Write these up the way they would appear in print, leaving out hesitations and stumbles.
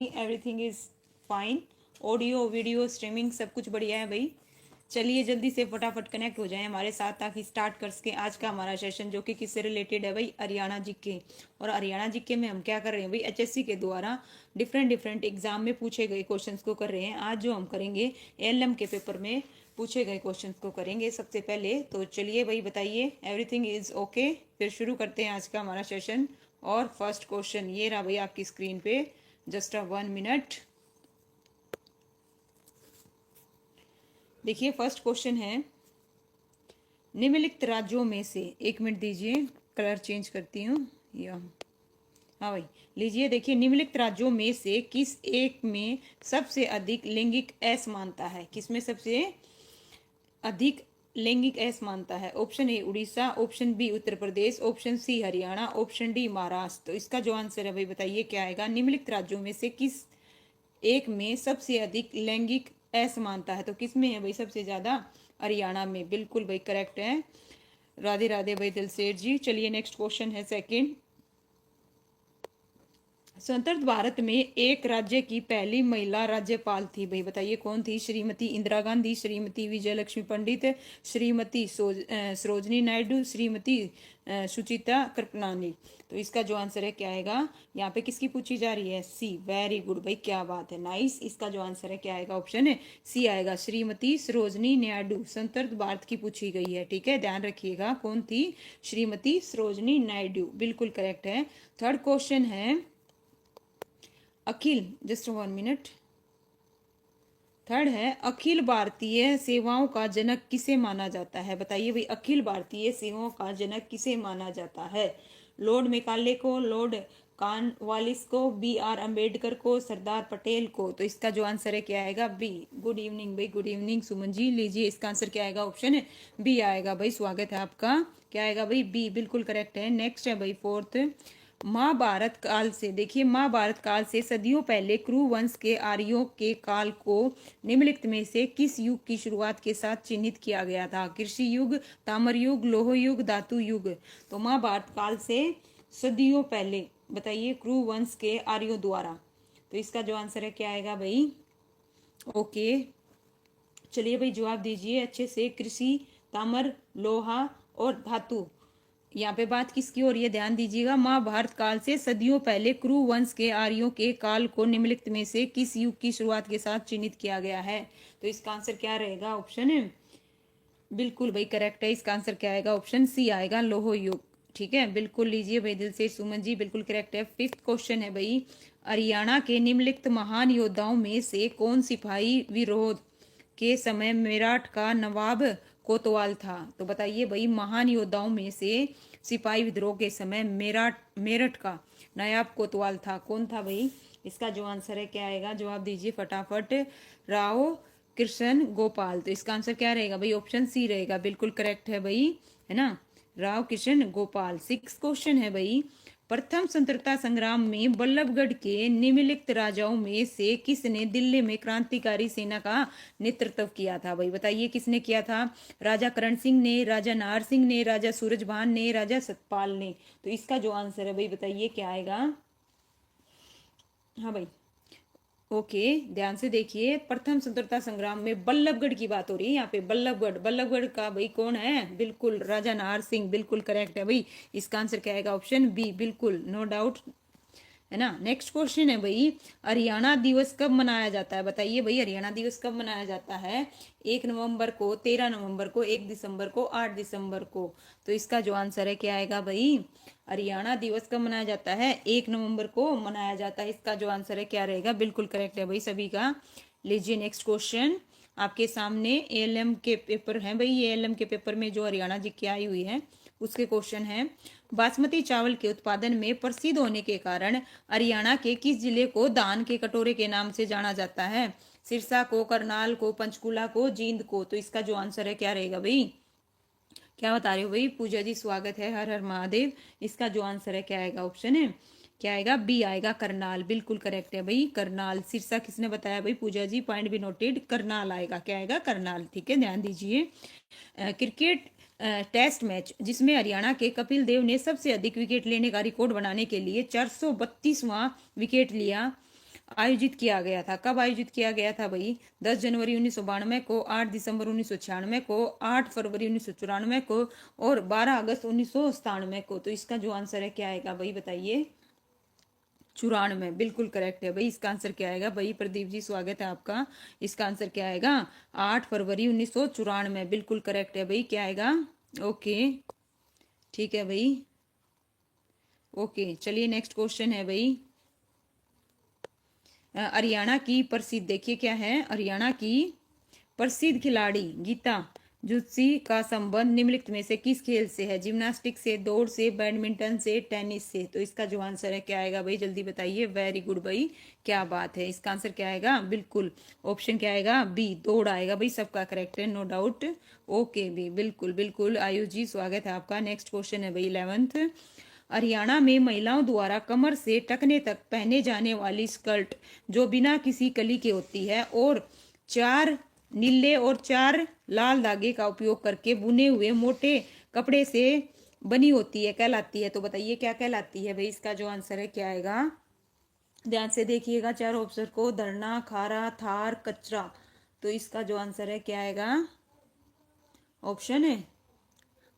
Everything is fine. Audio video streaming सब कुछ बढ़िया है भाई। चलिए जल्दी से फटाफट कनेक्ट हो जाएं हमारे साथ ताकि स्टार्ट कर सके आज का हमारा सेशन, जो कि किससे रिलेटेड है भाई, हरियाणा जीके। और हरियाणा जीके में हम क्या कर रहे हैं भाई, एचएससी के द्वारा डिफरेंट डिफरेंट एग्जाम में पूछे गए क्वेश्चंस को कर रहे हैं। आज जो हम करेंगे एएलएम के पेपर में पूछे गए क्वेश्चंस को करेंगे सबसे पहले। तो चलिए भाई बताइए, एवरीथिंग इज ओके। फिर शुरू करते हैं आज का हमारा सेशन। और फर्स्ट क्वेश्चन ये रहा भाई आपकी स्क्रीन पे। Just 1 minute. देखिए फर्स्ट क्वेश्चन है, निम्नलिखित राज्यों में से, 1 मिनट दीजिए, कलर चेंज करती हूँ या हाँ भाई लीजिए। देखिए निम्नलिखित राज्यों में से किस एक में सबसे अधिक लैंगिक असमानता है? किसमें सबसे अधिक लैंगिक असमानता है? Option A Orissa, option B Uttar Pradesh, option C Haryana, option D Maharashtra. तो इसका जो आंसर है भाई बताइए क्या आएगा। निम्नलिखित राज्यों में से किस एक में सबसे अधिक लैंगिक असमानता है? तो किस में है भाई सबसे ज्यादा? हरियाणा में। बिल्कुल भाई करेक्ट है। राधे राधे भाई दिलसेठ जी। चलिए नेक्स्ट क्वेश्चन है सेकंड। स्वतंत्र भारत में एक राज्य की पहली महिला राज्यपाल थी भाई, बताइए कौन थी? श्रीमती इंदिरा गांधी, श्रीमती विजयलक्ष्मी पंडित, श्रीमती सरोजनी नायडू, श्रीमती सुचिता कृपलानी। तो इसका जो आंसर है क्या आएगा? यहाँ पे किसकी पूछी जा रही है? सी। वेरी गुड भाई, क्या बात है, नाइस। इसका जो आंसर है क्या आएगा? ऑप्शन है सी आएगा, श्रीमती सरोजनी नायडू। स्वतंत्र भारत की पूछी गई है, ठीक है, ध्यान रखिएगा कौन थी? श्रीमती सरोजनी नायडू। बिल्कुल करेक्ट है। थर्ड क्वेश्चन है, अखिल, जस्ट 1 मिनट। थर्ड है, अखिल भारतीय सेवाओं का जनक किसे माना जाता है? बताइए भाई, अखिल भारतीय सेवाओं का जनक किसे माना जाता है? लॉर्ड मेकाले को, लॉर्ड कॉर्नवालिस को, बी आर अम्बेडकर को, सरदार पटेल को। तो इसका जो आंसर है क्या आएगा? बी। गुड इवनिंग भाई, गुड इवनिंग सुमन जी। लीजिए इसका आंसर क्या आएगा? ऑप्शन है बी आएगा भाई, स्वागत है आपका। क्या आएगा भाई? बी, बिल्कुल करेक्ट है। नेक्स्ट है भाई फोर्थ। महाभारत काल से, देखिए महाभारत काल से सदियों पहले कुरु वंश के आर्यों के काल को निम्नलिखित में से किस युग की शुरुआत के साथ चिन्हित किया गया था? कृषि युग, ताम्र युग, लौह युग, धातु युग। तो महाभारत काल से सदियों पहले, बताइए, कुरु वंश के आर्यों द्वारा। तो इसका जो आंसर है क्या आएगा भाई? ओके चलिए भाई जवाब दीजिए अच्छे से। कृषि, ताम्र, लोहा और धातु। यहाँ पे बात किसकी हो रही है? ध्यान दीजिएगा। महाभारत काल से सदियों पहले कुरु वंश के आर्यों के काल को निम्नलिखित में से किस युग की शुरुआत के साथ चिन्हित किया गया है? तो इसका आंसर क्या रहेगा? ऑप्शन है बिल्कुल भाई करेक्ट है। इसका आंसर क्या आएगा? ऑप्शन सी आएगा, लौह युग। ठीक है, बिल्कुल लीजिए भाई दिल से सुमन जी, बिल्कुल करेक्ट है। फिफ्थ क्वेश्चन है भाई, हरियाणा के निम्नलिखित महान योद्धाओं में से कौन सिपाही विरोध के समय मेरठ का नवाब कोतवाल था? तो बताइए भाई, महान योद्धाओं में से सिपाही विद्रोह के समय मेरठ मेरठ का नवाब कोतवाल था, कौन था भाई? इसका जो आंसर है क्या आएगा? जवाब दीजिए फटाफट। राव कृष्ण गोपाल। तो इसका आंसर क्या रहेगा भाई? ऑप्शन सी रहेगा, बिल्कुल करेक्ट है भाई, है ना, राव कृष्ण गोपाल। सिक्स क्वेश्चन है भाई, प्रथम स्वतंत्रता संग्राम में बल्लभगढ़ के निम्नलिखित राजाओं में से किसने दिल्ली में क्रांतिकारी सेना का नेतृत्व किया था? भाई बताइए किसने किया था? राजा करण सिंह ने, राजा नाहर सिंह ने, राजा सूरजभान ने, राजा सतपाल ने। तो इसका जो आंसर है भाई बताइए क्या आएगा? हाँ भाई ओके ध्यान से देखिए, प्रथम स्वतंत्रता संग्राम में बल्लभगढ़ की बात हो रही है यहाँ पे। बल्लभगढ़, बल्लभगढ़ का भाई कौन है? बिल्कुल राजा नाहर सिंह। बिल्कुल करेक्ट है भाई। इसका आंसर क्या आएगा? ऑप्शन बी, बिल्कुल नो डाउट, है ना। नेक्स्ट क्वेश्चन है भाई, हरियाणा दिवस कब मनाया जाता है? बताइए भाई, हरियाणा दिवस कब मनाया जाता है? 1 नवंबर को, 13 नवंबर को, 1 दिसंबर को, 8 दिसंबर को। तो इसका जो आंसर है क्या आएगा भाई? हरियाणा दिवस कब मनाया जाता है? 1 नवंबर को मनाया जाता है। इसका जो आंसर है क्या रहेगा? बिल्कुल करेक्ट है भाई सभी का। लीजिए नेक्स्ट क्वेश्चन आपके सामने। एएलएम के पेपर है भाई, एएलएम के पेपर में जो हरियाणा जी की आई हुई है उसके क्वेश्चन है, बासमती चावल के उत्पादन में प्रसिद्ध होने के कारण हरियाणा के किस जिले को धान के कटोरे के नाम से जाना जाता है? सिरसा को, करनाल को, पंचकुला को, जींद को। तो इसका जो आंसर है क्या रहेगा भाई? क्या बता रहे हो भाई? पूजा जी स्वागत है, हर हर महादेव। इसका जो आंसर है क्या आएगा? ऑप्शन है क्या आएगा? बी आएगा, करनाल। बिल्कुल करेक्ट है भाई, करनाल। सिरसा किसने बताया भाई? पूजा जी, पॉइंट भी नोटेड। करनाल आएगा, क्या आएगा? करनाल। ठीक है, ध्यान दीजिए। क्रिकेट टेस्ट मैच जिसमें हरियाणा के कपिल देव ने सबसे अधिक विकेट लेने का रिकॉर्ड बनाने के लिए 432वां विकेट लिया, आयोजित किया गया था। कब आयोजित किया गया था भाई? 10 जनवरी 1992 को, 8 दिसंबर 1996 को, 8 फरवरी 1994 को और 12 अगस्त 1997 को। तो इसका जो आंसर है क्या आएगा भाई बताइए? 94। बिल्कुल करेक्ट है भाई। इसका आंसर क्या आएगा भाई? प्रदीप जी स्वागत है आपका। इसका आंसर क्या आएगा? 8 फरवरी 1994। बिल्कुल करेक्ट है भाई। क्या आएगा? ओके, ठीक है भाई। ओके, चलिए नेक्स्ट क्वेश्चन है भाई। हरियाणा की प्रसिद्ध, देखिए क्या है, हरियाणा की प्रसिद्ध खिलाड़ी गीता जुत्सी का संबंध निम्नलिखित में से किस खेल से है? जिम्नास्टिक से, दौड़ से, बैडमिंटन से, टेनिस से। तो इसका जो आंसर है क्या आएगा भाई? जल्दी बताइए। वेरी गुड भाई, क्या बात है। इसका आंसर क्या आएगा? बिल्कुल ऑप्शन क्या आएगा? बी, दौड़ आएगा भाई। सबका करेक्ट है, नो डाउट। ओके भी, बिल्कुल बिल्कुल। आयुष जी स्वागत है आपका। नेक्स्ट क्वेश्चन है भाई 11th। हरियाणा में महिलाओं द्वारा कमर से टखने तक पहने जाने वाली स्कर्ट जो बिना किसी कली के होती है और 4 नीले और 4 लाल धागे का उपयोग करके बुने हुए मोटे कपड़े से बनी होती है, कहलाती है। तो बताइए क्या कहलाती है भाई? इसका जो आंसर है क्या आएगा? ध्यान से देखिएगा चार ऑप्शन को। धरना, खारा, थार, कचरा। तो इसका जो आंसर है क्या आएगा? ऑप्शन है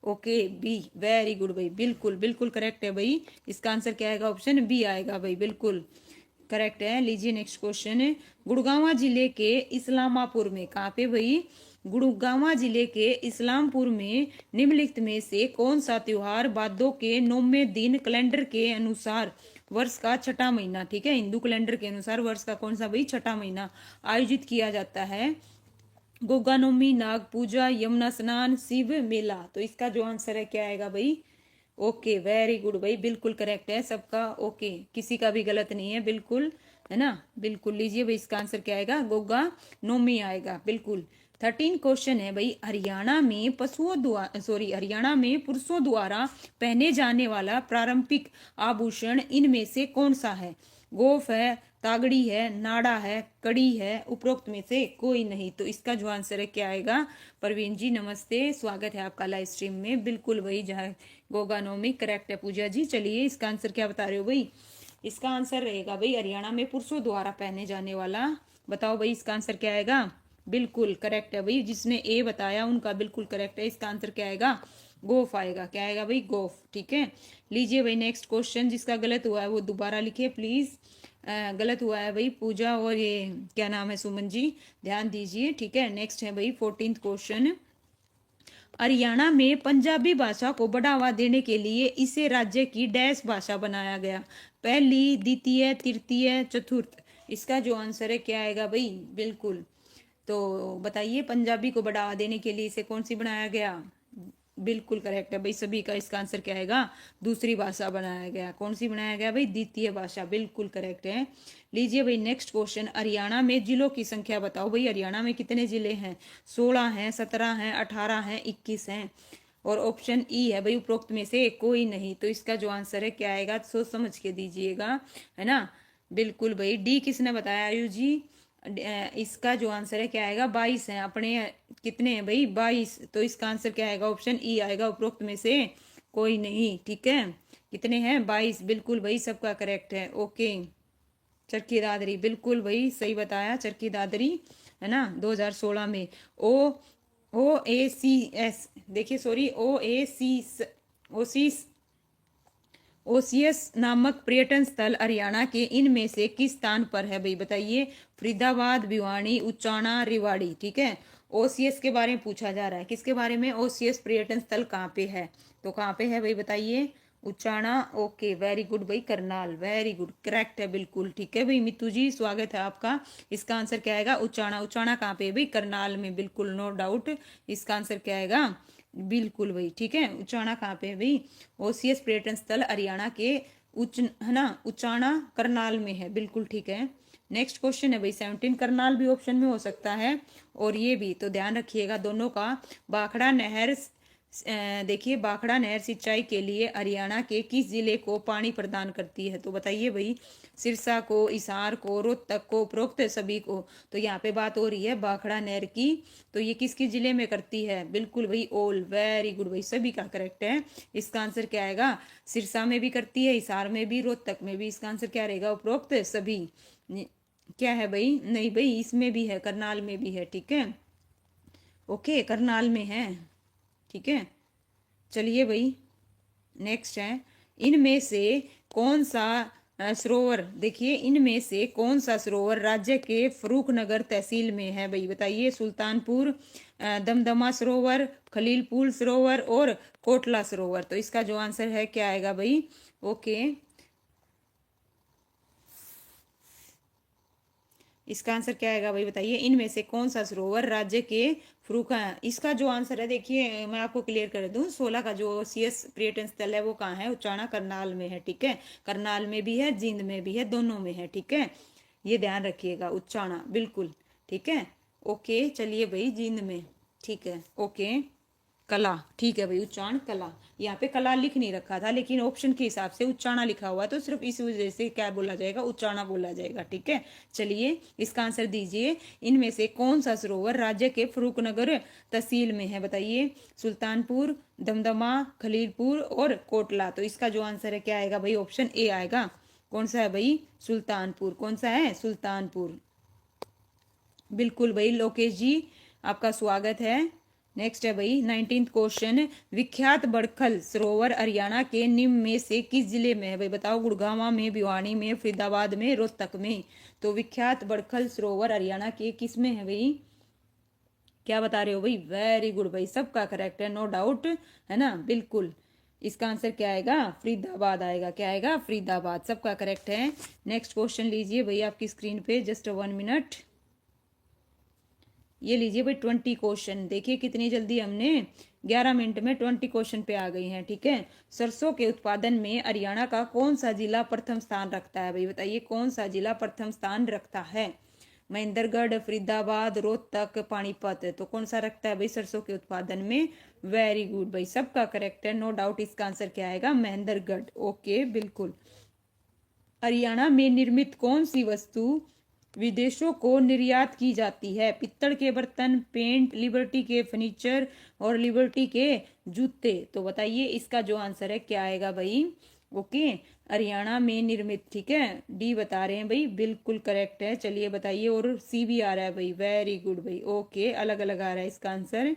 ओके बी। वेरी गुड भाई, बिल्कुल बिल्कुल करेक्ट है भाई। इसका आंसर क्या आएगा? ऑप्शन बी आएगा भाई, बिल्कुल करेक्ट है। लीजिए नेक्स्ट क्वेश्चन है। गुड़गांव जिले के इस्लामापुर में, कहाँ पे भाई? गुड़गांव जिले के इस्लामपुर में निम्नलिखित में से कौन सा त्योहार भादों के 9वें दिन कैलेंडर के अनुसार वर्ष का छठा महीना, ठीक है, हिंदू कैलेंडर के अनुसार वर्ष का कौन सा भाई छठा महीना आयोजित किया जाता है? गोगा नवमी, नाग पूजा, यमुना स्नान, शिव मेला। तो इसका जो आंसर है क्या आएगा भाई? ओके, वेरी गुड भाई, बिल्कुल करेक्ट है सबका। ओके, किसी का भी गलत नहीं है, बिल्कुल है ना, बिल्कुल। लीजिए भाई, इसका आंसर क्या आएगा? गोगा नवमी आएगा, बिल्कुल। 13 क्वेश्चन है भाई। हरियाणा में हरियाणा में पुरुषों द्वारा पहने जाने वाला पारंपरिक आभूषण इनमें से कौन सा है? गोफ है, तागड़ी है, नाड़ा है, कड़ी है, उपरोक्त में से कोई नहीं। तो इसका जो आंसर है क्या आएगा? परवीन जी नमस्ते, स्वागत है आपका लाइव स्ट्रीम में। बिल्कुल भाई, जहाँ गोगा नवमी करेक्ट है। पूजा जी, चलिए इसका आंसर क्या बता रहे हो भाई? इसका आंसर रहेगा भाई हरियाणा में पुरुषों द्वारा पहने जाने वाला। बताओ भाई, इसका आंसर क्या आएगा? बिल्कुल करेक्ट है भाई। जिसने ए बताया उनका बिल्कुल करेक्ट है। इसका आंसर क्या आएगा? गोफ आएगा। क्या आएगा भाई? गोफ, ठीक है। लीजिए भाई नेक्स्ट क्वेश्चन। जिसका गलत हुआ है वो दोबारा लिखिए प्लीज। गलत हुआ है भाई पूजा और ये क्या नाम है, सुमन जी, ध्यान दीजिए, ठीक है। नेक्स्ट है भाई 14th क्वेश्चन। हरियाणा में पंजाबी भाषा को बढ़ावा देने के लिए इसे राज्य की डैश भाषा बनाया गया? पहली, द्वितीय, तृतीय, चतुर्थ। इसका जो आंसर है क्या आएगा भाई? बिल्कुल, तो बताइए, पंजाबी को बढ़ावा देने के लिए इसे कौन सी बनाया गया? बिल्कुल करेक्ट है भाई सभी का। इसका आंसर क्या आएगा? दूसरी भाषा बनाया गया। कौन सी बनाया गया भाई? द्वितीय भाषा, बिल्कुल करेक्ट है। लीजिए भाई नेक्स्ट क्वेश्चन। हरियाणा में जिलों की संख्या बताओ भाई। हरियाणा में कितने जिले हैं? 16 हैं, 17 हैं, 18 हैं, 21 हैं। और ऑप्शन ई है भाई उपरोक्त में से कोई नहीं। तो इसका जो आंसर है क्या आएगा? सोच समझ के दीजिएगा, है ना। बिल्कुल भाई, डी किसने बताया? आयु जी। इसका जो आंसर है क्या आएगा? 22 है अपने। कितने हैं भाई? 22। तो इसका आंसर क्या आएगा? ऑप्शन ई आएगा, उपरोक्त में से कोई नहीं, ठीक है। कितने हैं? 22, बिल्कुल भाई सबका करेक्ट है। ओके, चरखी दादरी, बिल्कुल भाई सही बताया, चरखी दादरी, है ना। 2016 में ओ OACS, देखिए सॉरी, ओसियस नामक पर्यटन स्थल हरियाणा के इनमें से किस स्थान पर है भाई? बताइए। फरीदाबाद, भिवानी, उच्चाणा, रेवाड़ी, ठीक है। ओसियस के बारे में पूछा जा रहा है। किसके बारे में? ओसियस पर्यटन स्थल कहाँ पे है? तो कहाँ पे है भाई बताइए? उच्चाणा। ओके, वेरी गुड भाई। करनाल, वेरी गुड करेक्ट है, बिल्कुल ठीक है भाई। मितू जी स्वागत है आपका। इसका आंसर क्या आएगा? उच्चाणा। उच्चाणा कहाँ पे है भाई? करनाल में, बिल्कुल नो डाउट। इसका आंसर क्या आएगा? बिल्कुल भाई, ठीक है। उच्चाणा कहाँ पे है भाई? ओसियस पर्यटन स्थल हरियाणा के है ना, उच्चाणा करनाल में है, बिल्कुल ठीक है। नेक्स्ट क्वेश्चन है भाई 17। करनाल भी ऑप्शन में हो सकता है और ये भी, तो ध्यान रखिएगा दोनों का। भाखड़ा नहर, देखिए भाखड़ा नहर सिंचाई के लिए हरियाणा के किस जिले को पानी प्रदान करती है? तो बताइए भाई। सिरसा को, हिसार को, रोहतक को, उपरोक्त सभी को। तो यहाँ पे बात हो रही है भाखड़ा नहर की। तो ये किसके जिले में करती है? बिल्कुल भाई ओल, वेरी गुड भाई, सभी का करेक्ट है। इसका आंसर क्या आएगा? सिरसा में भी करती है, हिसार में भी, रोहतक में भी। इसका आंसर क्या रहेगा? उपरोक्त सभी। क्या है भाई? नहीं भाई, इसमें भी है, करनाल में भी है, ठीक है। ओके, करनाल में है, ठीक है। चलिए भाई, नेक्स्ट है, इनमें से कौन सा सरोवर, देखिए इनमें से कौन सा सरोवर राज्य के फर्रुखनगर तहसील में है भाई? बताइए। सुल्तानपुर दमदमा सरोवर, खलीलपुर सरोवर और कोटला सरोवर। तो इसका जो आंसर है क्या आएगा भाई? ओके, इसका आंसर क्या आएगा भाई? बताइए, इनमें से कौन सा सरोवर राज्य के फरूखा? इसका जो आंसर है, देखिए मैं आपको क्लियर कर दूं, 16 का जो सीएस पर्यटन स्थल है वो कहाँ है? उच्चाणा करनाल में है, ठीक है। करनाल में भी है, जींद में भी है, दोनों में है, ठीक है। ये ध्यान रखिएगा, उच्चाणा, बिल्कुल, ठीक है। ओके, चलिए भाई, जींद में, ठीक है, ओके। कला, ठीक है भाई, उच्चारण कला। यहाँ पे कला लिख नहीं रखा था, लेकिन ऑप्शन के हिसाब से उच्चारणा लिखा हुआ, तो सिर्फ इस वजह से क्या बोला जाएगा? उच्चारणा बोला जाएगा, ठीक है। चलिए, इसका आंसर दीजिए। इनमें से कौन सा सरोवर राज्य के फर्रुखनगर तहसील में है? बताइए। सुल्तानपुर, दमदमा, खलीलपुर और कोटला। तो इसका जो आंसर है क्या आएगा भाई? ऑप्शन ए आएगा। कौन सा है भाई? सुल्तानपुर। कौन सा है? सुल्तानपुर। बिल्कुल भाई, लोकेश जी, आपका स्वागत है। नेक्स्ट है भाई 19th क्वेश्चन, विख्यात बड़खल सरोवर हरियाणा के निम्न में से किस जिले में है भाई? बताओ। गुड़गांव में, भिवानी में, फरीदाबाद में, रोहतक में। तो विख्यात बड़खल सरोवर हरियाणा के किस में है भाई? क्या बता रहे हो भाई? वेरी गुड भाई, सबका करेक्ट है, नो डाउट, है ना, बिल्कुल। इसका आंसर क्या आएगा? फरीदाबाद आएगा। क्या आएगा? फरीदाबाद, सबका करेक्ट है। नेक्स्ट क्वेश्चन लीजिए भाई आपकी स्क्रीन पे, जस्ट 1 मिनट। ये लीजिए भाई 20 क्वेश्चन। देखिए कितनी जल्दी हमने 11 मिनट में 20 क्वेश्चन पे आ गई हैं, ठीक है। सरसों के उत्पादन में हरियाणा का कौन सा जिला प्रथम स्थान रखता है भाई? बताइए, कौन सा जिला प्रथम स्थान रखता है? महेंद्रगढ़, फरीदाबाद, रोहतक, पानीपत। तो कौन सा रखता है भाई सरसों के उत्पादन में? वेरी गुड भाई, सबका करेक्ट है, नो डाउट। इसका आंसर क्या आएगा? महेंद्रगढ़। ओके, बिल्कुल। हरियाणा में निर्मित कौन सी वस्तु विदेशों को निर्यात की जाती है? पित्तल के बर्तन, पेंट, लिबर्टी के फर्नीचर और लिबर्टी के जूते। तो बताइए, इसका जो आंसर है क्या आएगा भाई? ओके, हरियाणा में निर्मित, ठीक है। डी बता रहे हैं भाई, बिल्कुल करेक्ट है। चलिए बताइए, और सी भी आ रहा है भाई, वेरी गुड भाई। ओके, अलग अलग आ रहा है इसका आंसर।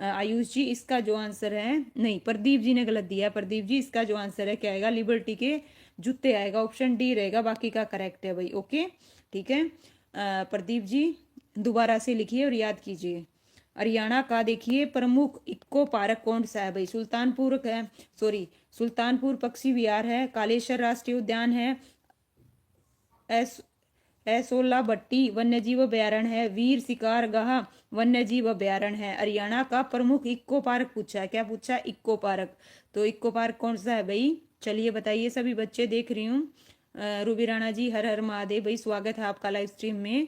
आयुष जी, इसका जो आंसर है, नहीं, प्रदीप जी ने गलत दिया है। प्रदीप जी, इसका जो आंसर है क्या आएगा? लिबर्टी के जूते आएगा, ऑप्शन डी रहेगा, बाकी का करेक्ट है भाई। ओके, ठीक है। प्रदीप जी, दोबारा से लिखिए और याद कीजिए। हरियाणा का देखिए प्रमुख इको पार्क कौन सा है भाई? सुल्तानपुर है, सॉरी, सुल्तानपुर पक्षी विहार है, कालेश्वर राष्ट्रीय उद्यान है, एस एसोला भट्टी वन्यजीव अभ्यारण्य है, वीर शिकार गाह वन्यजीव अभ्यारण्य है। हरियाणा का प्रमुख इको पार्क पूछा है। क्या पूछा? Eco park. तो इको पार्क कौन सा है भाई? चलिए बताइए, सभी बच्चे देख रही हूँ। रूबी राणा जी, हर हर महादेव भाई, स्वागत है आपका लाइव स्ट्रीम में।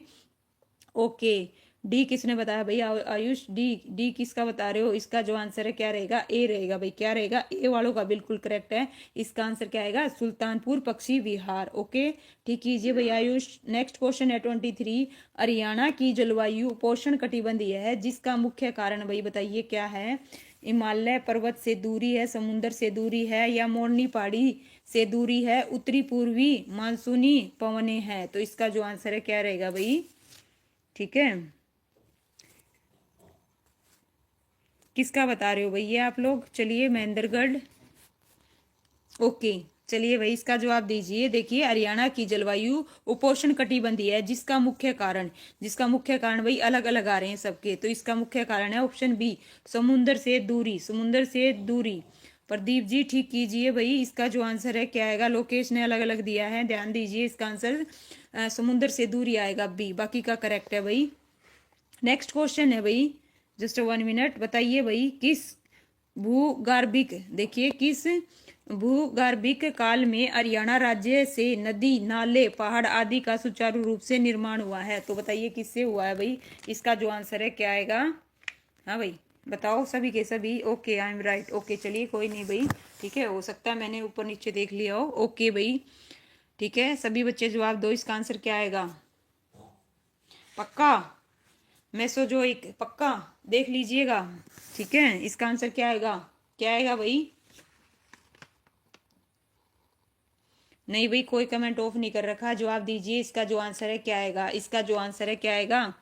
ओके, डी किसने बताया भाई? आयुष, डी, डी किसका बता रहे हो? इसका जो आंसर है क्या रहेगा? ए रहेगा भाई। क्या रहेगा? ए वालों का बिल्कुल करेक्ट है। इसका आंसर क्या आएगा? सुल्तानपुर पक्षी विहार। ओके, ठीक कीजिए भाई आयुष। नेक्स्ट क्वेश्चन है 23, हरियाणा की जलवायु उपोष्ण कटिबंधीय है, जिसका मुख्य कारण भाई बताइए क्या है? हिमालय पर्वत से दूरी है, समुद्र से दूरी है, या मोरनी पहाड़ी से दूरी है, उत्तरी पूर्वी मानसूनी पवने हैं। तो इसका जो आंसर है क्या रहेगा भाई? ठीक है, किसका बता रहे हो भैया आप लोग? चलिए, महेंद्रगढ़। ओके, चलिए भाई, इसका जवाब दीजिए। देखिए, हरियाणा की जलवायु उपोष्ण कटिबंधीय है, जिसका मुख्य कारण भाई अलग अलग आ रहे हैं सबके। तो इसका मुख्य कारण है ऑप्शन बी, समुन्द्र से दूरी, समुन्द्र से दूरी। प्रदीप जी, ठीक कीजिए भाई, इसका जो आंसर है क्या आएगा? लोकेश ने अलग अलग दिया है, ध्यान दीजिए। इसका आंसर समुन्द्र से दूरी आएगा, बी, बाकी का करेक्ट है भाई। नेक्स्ट क्वेश्चन है भाई, जस्ट 1 मिनट। बताइए भाई, किस भूगार्भिक, देखिए, किस भूगार्भिक काल में हरियाणा राज्य से नदी, नाले, पहाड़ आदि का सुचारू रूप से निर्माण हुआ है? तो बताइए किससे हुआ है भाई? इसका जो आंसर है क्या आएगा? हाँ भाई, बताओ सभी के सभी। Okay, I M right. Okay, चलिए, कोई नहीं भाई, ठीक है, हो सकता है मैंने ऊपर नीचे देख लिया हो। ओके भाई, ठीक है, सभी बच्चे जवाब दो। इसका आंसर क्या आएगा? पक्का? मेसोजोइक, पक्का देख लीजिएगा, ठीक है। इसका आंसर क्या आएगा? क्या आएगा भाई? नहीं भाई, कोई कमेंट ऑफ नहीं कर रखा, जवाब दीजिए। इसका जो आंसर है क्या आएगा? इसका जो आंसर है क्या आएगा?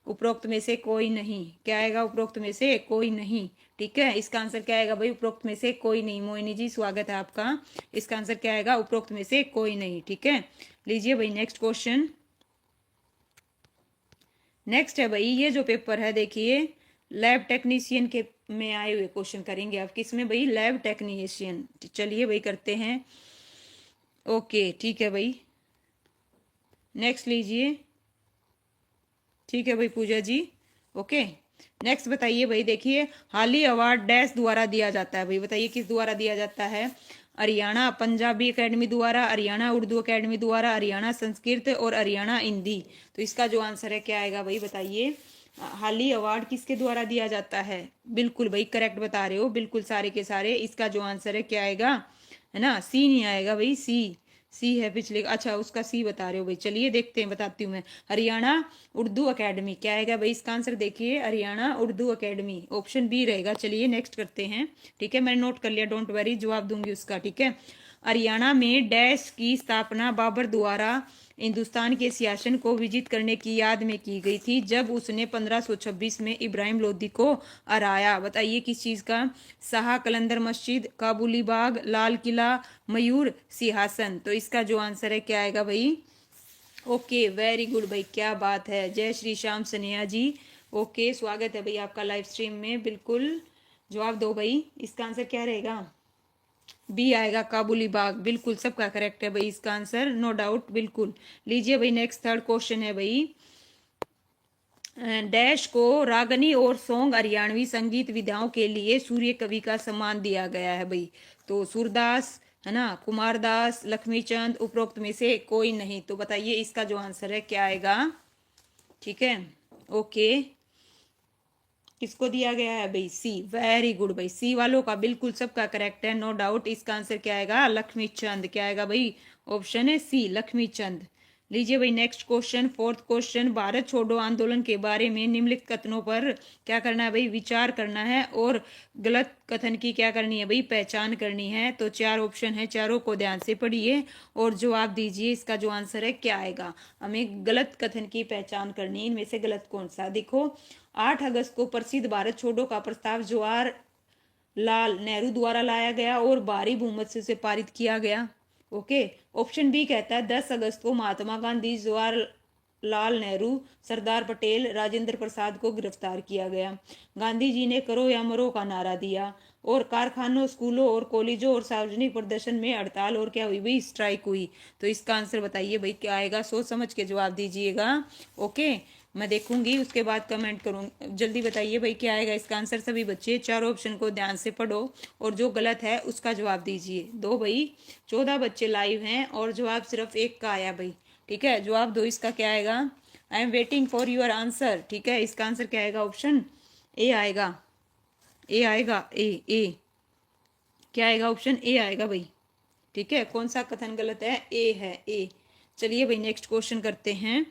उपरोक्त में से कोई नहीं। क्या आएगा? उपरोक्त में से कोई नहीं। ठीक है, इसका आंसर क्या आएगा भाई? उपरोक्त में से कोई नहीं। मोहिनी जी स्वागत है आपका। इसका आंसर क्या आएगा? उपरोक्त में से कोई नहीं। ठीक है, लीजिए भाई नेक्स्ट क्वेश्चन। नेक्स्ट है भाई, ये जो पेपर है देखिए, लैब टेक्नीशियन के में आए हुए क्वेश्चन करेंगे आप। किसमें भाई? Lab technician. चलिए भाई करते हैं। ओके ठीक है भाई, नेक्स्ट लीजिए। ठीक है भाई पूजा जी, ओके। नेक्स्ट बताइए भाई, देखिए हाली अवार्ड डैश द्वारा दिया जाता है भाई? बताइए किस द्वारा दिया जाता है? हरियाणा पंजाबी एकेडमी द्वारा, हरियाणा उर्दू एकेडमी द्वारा, हरियाणा संस्कृत और हरियाणा हिंदी। तो इसका जो आंसर है क्या आएगा भाई? बताइए हाली अवार्ड किसके द्वारा दिया जाता है? बिल्कुल भाई करेक्ट बता रहे हो, बिल्कुल सारे के सारे। इसका जो आंसर है क्या आएगा? है ना, सी नहीं आएगा भाई, सी। सी है पिछले, अच्छा उसका सी बता रहे हो भाई। चलिए देखते हैं, बताती हूँ मैं। हरियाणा उर्दू अकेडमी क्या आएगा भाई? इसका आंसर देखिए, Haryana Urdu academy, option B रहेगा। चलिए नेक्स्ट करते हैं। ठीक है, मैंने नोट कर लिया, डोंट वरी, जवाब दूंगी उसका। ठीक है, हरियाणा में डैश की स्थापना बाबर द्वारा हिंदुस्तान के सियासन को विजित करने की याद में की गई थी, जब उसने 1526 में इब्राहिम लोदी को हराया। बताइए किस चीज का? शाह कलंदर मस्जिद, काबुली बाग, लाल किला, मयूर सिंहासन। तो इसका जो आंसर है क्या आएगा भाई? ओके वेरी गुड भाई, क्या बात है। जय श्री श्याम सनेहा जी, ओके स्वागत है भाई आपका लाइव स्ट्रीम में। बिल्कुल जवाब दो भाई, इसका आंसर क्या रहेगा? बी आएगा, काबुली बाग। बिल्कुल सबका करेक्ट है भाई इसका आंसर, नो डाउट, बिल्कुल। लीजिए भाई नेक्स्ट थर्ड क्वेश्चन है भाई, डैश को रागनी और सोंग हरियाणवी संगीत विधाओं के लिए सूर्य कवि का सम्मान दिया गया है भाई? तो सूरदास, है ना, कुमारदास, लक्ष्मीचंद, उपरोक्त में से कोई नहीं। तो बताइए इसका जो आंसर है क्या आएगा? ठीक है, ओके, किसको दिया गया है भाई? सी, वेरी गुड भाई, सी वालों का बिल्कुल सबका करेक्ट है, नो डाउट। इसका आंसर क्या आएगा? लक्ष्मी चंद। क्या आएगा भाई? ऑप्शन है सी, लक्ष्मी चंद। लीजिए भाई next question, fourth question. Bharat छोड़ो आंदोलन के बारे में निम्नलिखित कथनों पर क्या करना है भाई? विचार करना है, और गलत कथन की क्या करनी है भाई? पहचान करनी है। तो चार ऑप्शन है, चारों को ध्यान से पढ़िए और जवाब दीजिए। इसका जो आंसर है क्या आएगा? हमें गलत कथन की पहचान करनी है, इनमें से गलत कौन सा? देखो, 8 अगस्त को प्रसिद्ध भारत छोड़ो का प्रस्ताव जवाहर लाल नेहरू द्वारा लाया गया और भारी बहुमत से उसे पारित किया गया। ओके, ऑप्शन बी कहता है 10 अगस्त को महात्मा गांधी, जवाहरलाल नेहरू, सरदार पटेल, राजेंद्र प्रसाद को गिरफ्तार किया गया। गांधी जी ने करो या मरो का नारा दिया, और कारखानों, स्कूलों और कॉलेजों और सार्वजनिक प्रदर्शन में हड़ताल और क्या हुई भाई? स्ट्राइक हुई। तो इसका आंसर बताइए भाई क्या आएगा? सोच समझ के जवाब दीजिएगा। ओके, मैं देखूंगी उसके बाद कमेंट करूंगी। जल्दी बताइए भाई क्या आएगा इसका आंसर? सभी बच्चे चारों ऑप्शन को ध्यान से पढ़ो और जो गलत है उसका जवाब दीजिए। दो भाई, 14 बच्चे लाइव हैं और जवाब सिर्फ एक का आया भाई। ठीक है, जवाब दो, इसका क्या आएगा? आई am waiting for your answer. ठीक है, इसका आंसर क्या आएगा? ऑप्शन ए आएगा, ए आएगा, ए क्या आएगा? ऑप्शन ए आएगा भाई। ठीक है, कौन सा कथन गलत है? ए है, ए। चलिए भाई नेक्स्ट क्वेश्चन करते हैं।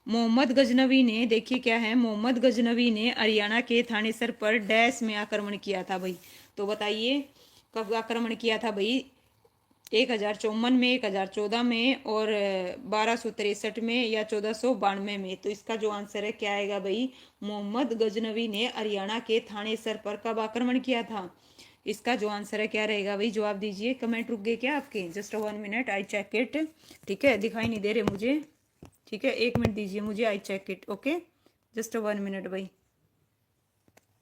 मोहम्मद गजनवी ने, देखिए क्या है, मोहम्मद गजनवी ने हरियाणा के थानेसर पर डैश में आक्रमण किया था भाई? तो बताइए कब आक्रमण किया था भाई? 1054 में, 1014 में, और 1263 में, या 1492 में? तो इसका जो आंसर है क्या आएगा भाई? मोहम्मद गजनवी ने हरियाणा के थानेसर पर कब आक्रमण किया था? इसका जो आंसर है क्या रहेगा भाई? जवाब दीजिए। कमेंट रुक गए क्या आपके? Just 1 minute, I check it. ठीक है, दिखाई नहीं दे रहे मुझे। ठीक है, 1 मिनट दीजिए मुझे, I check it. Okay, just 1 minute भाई।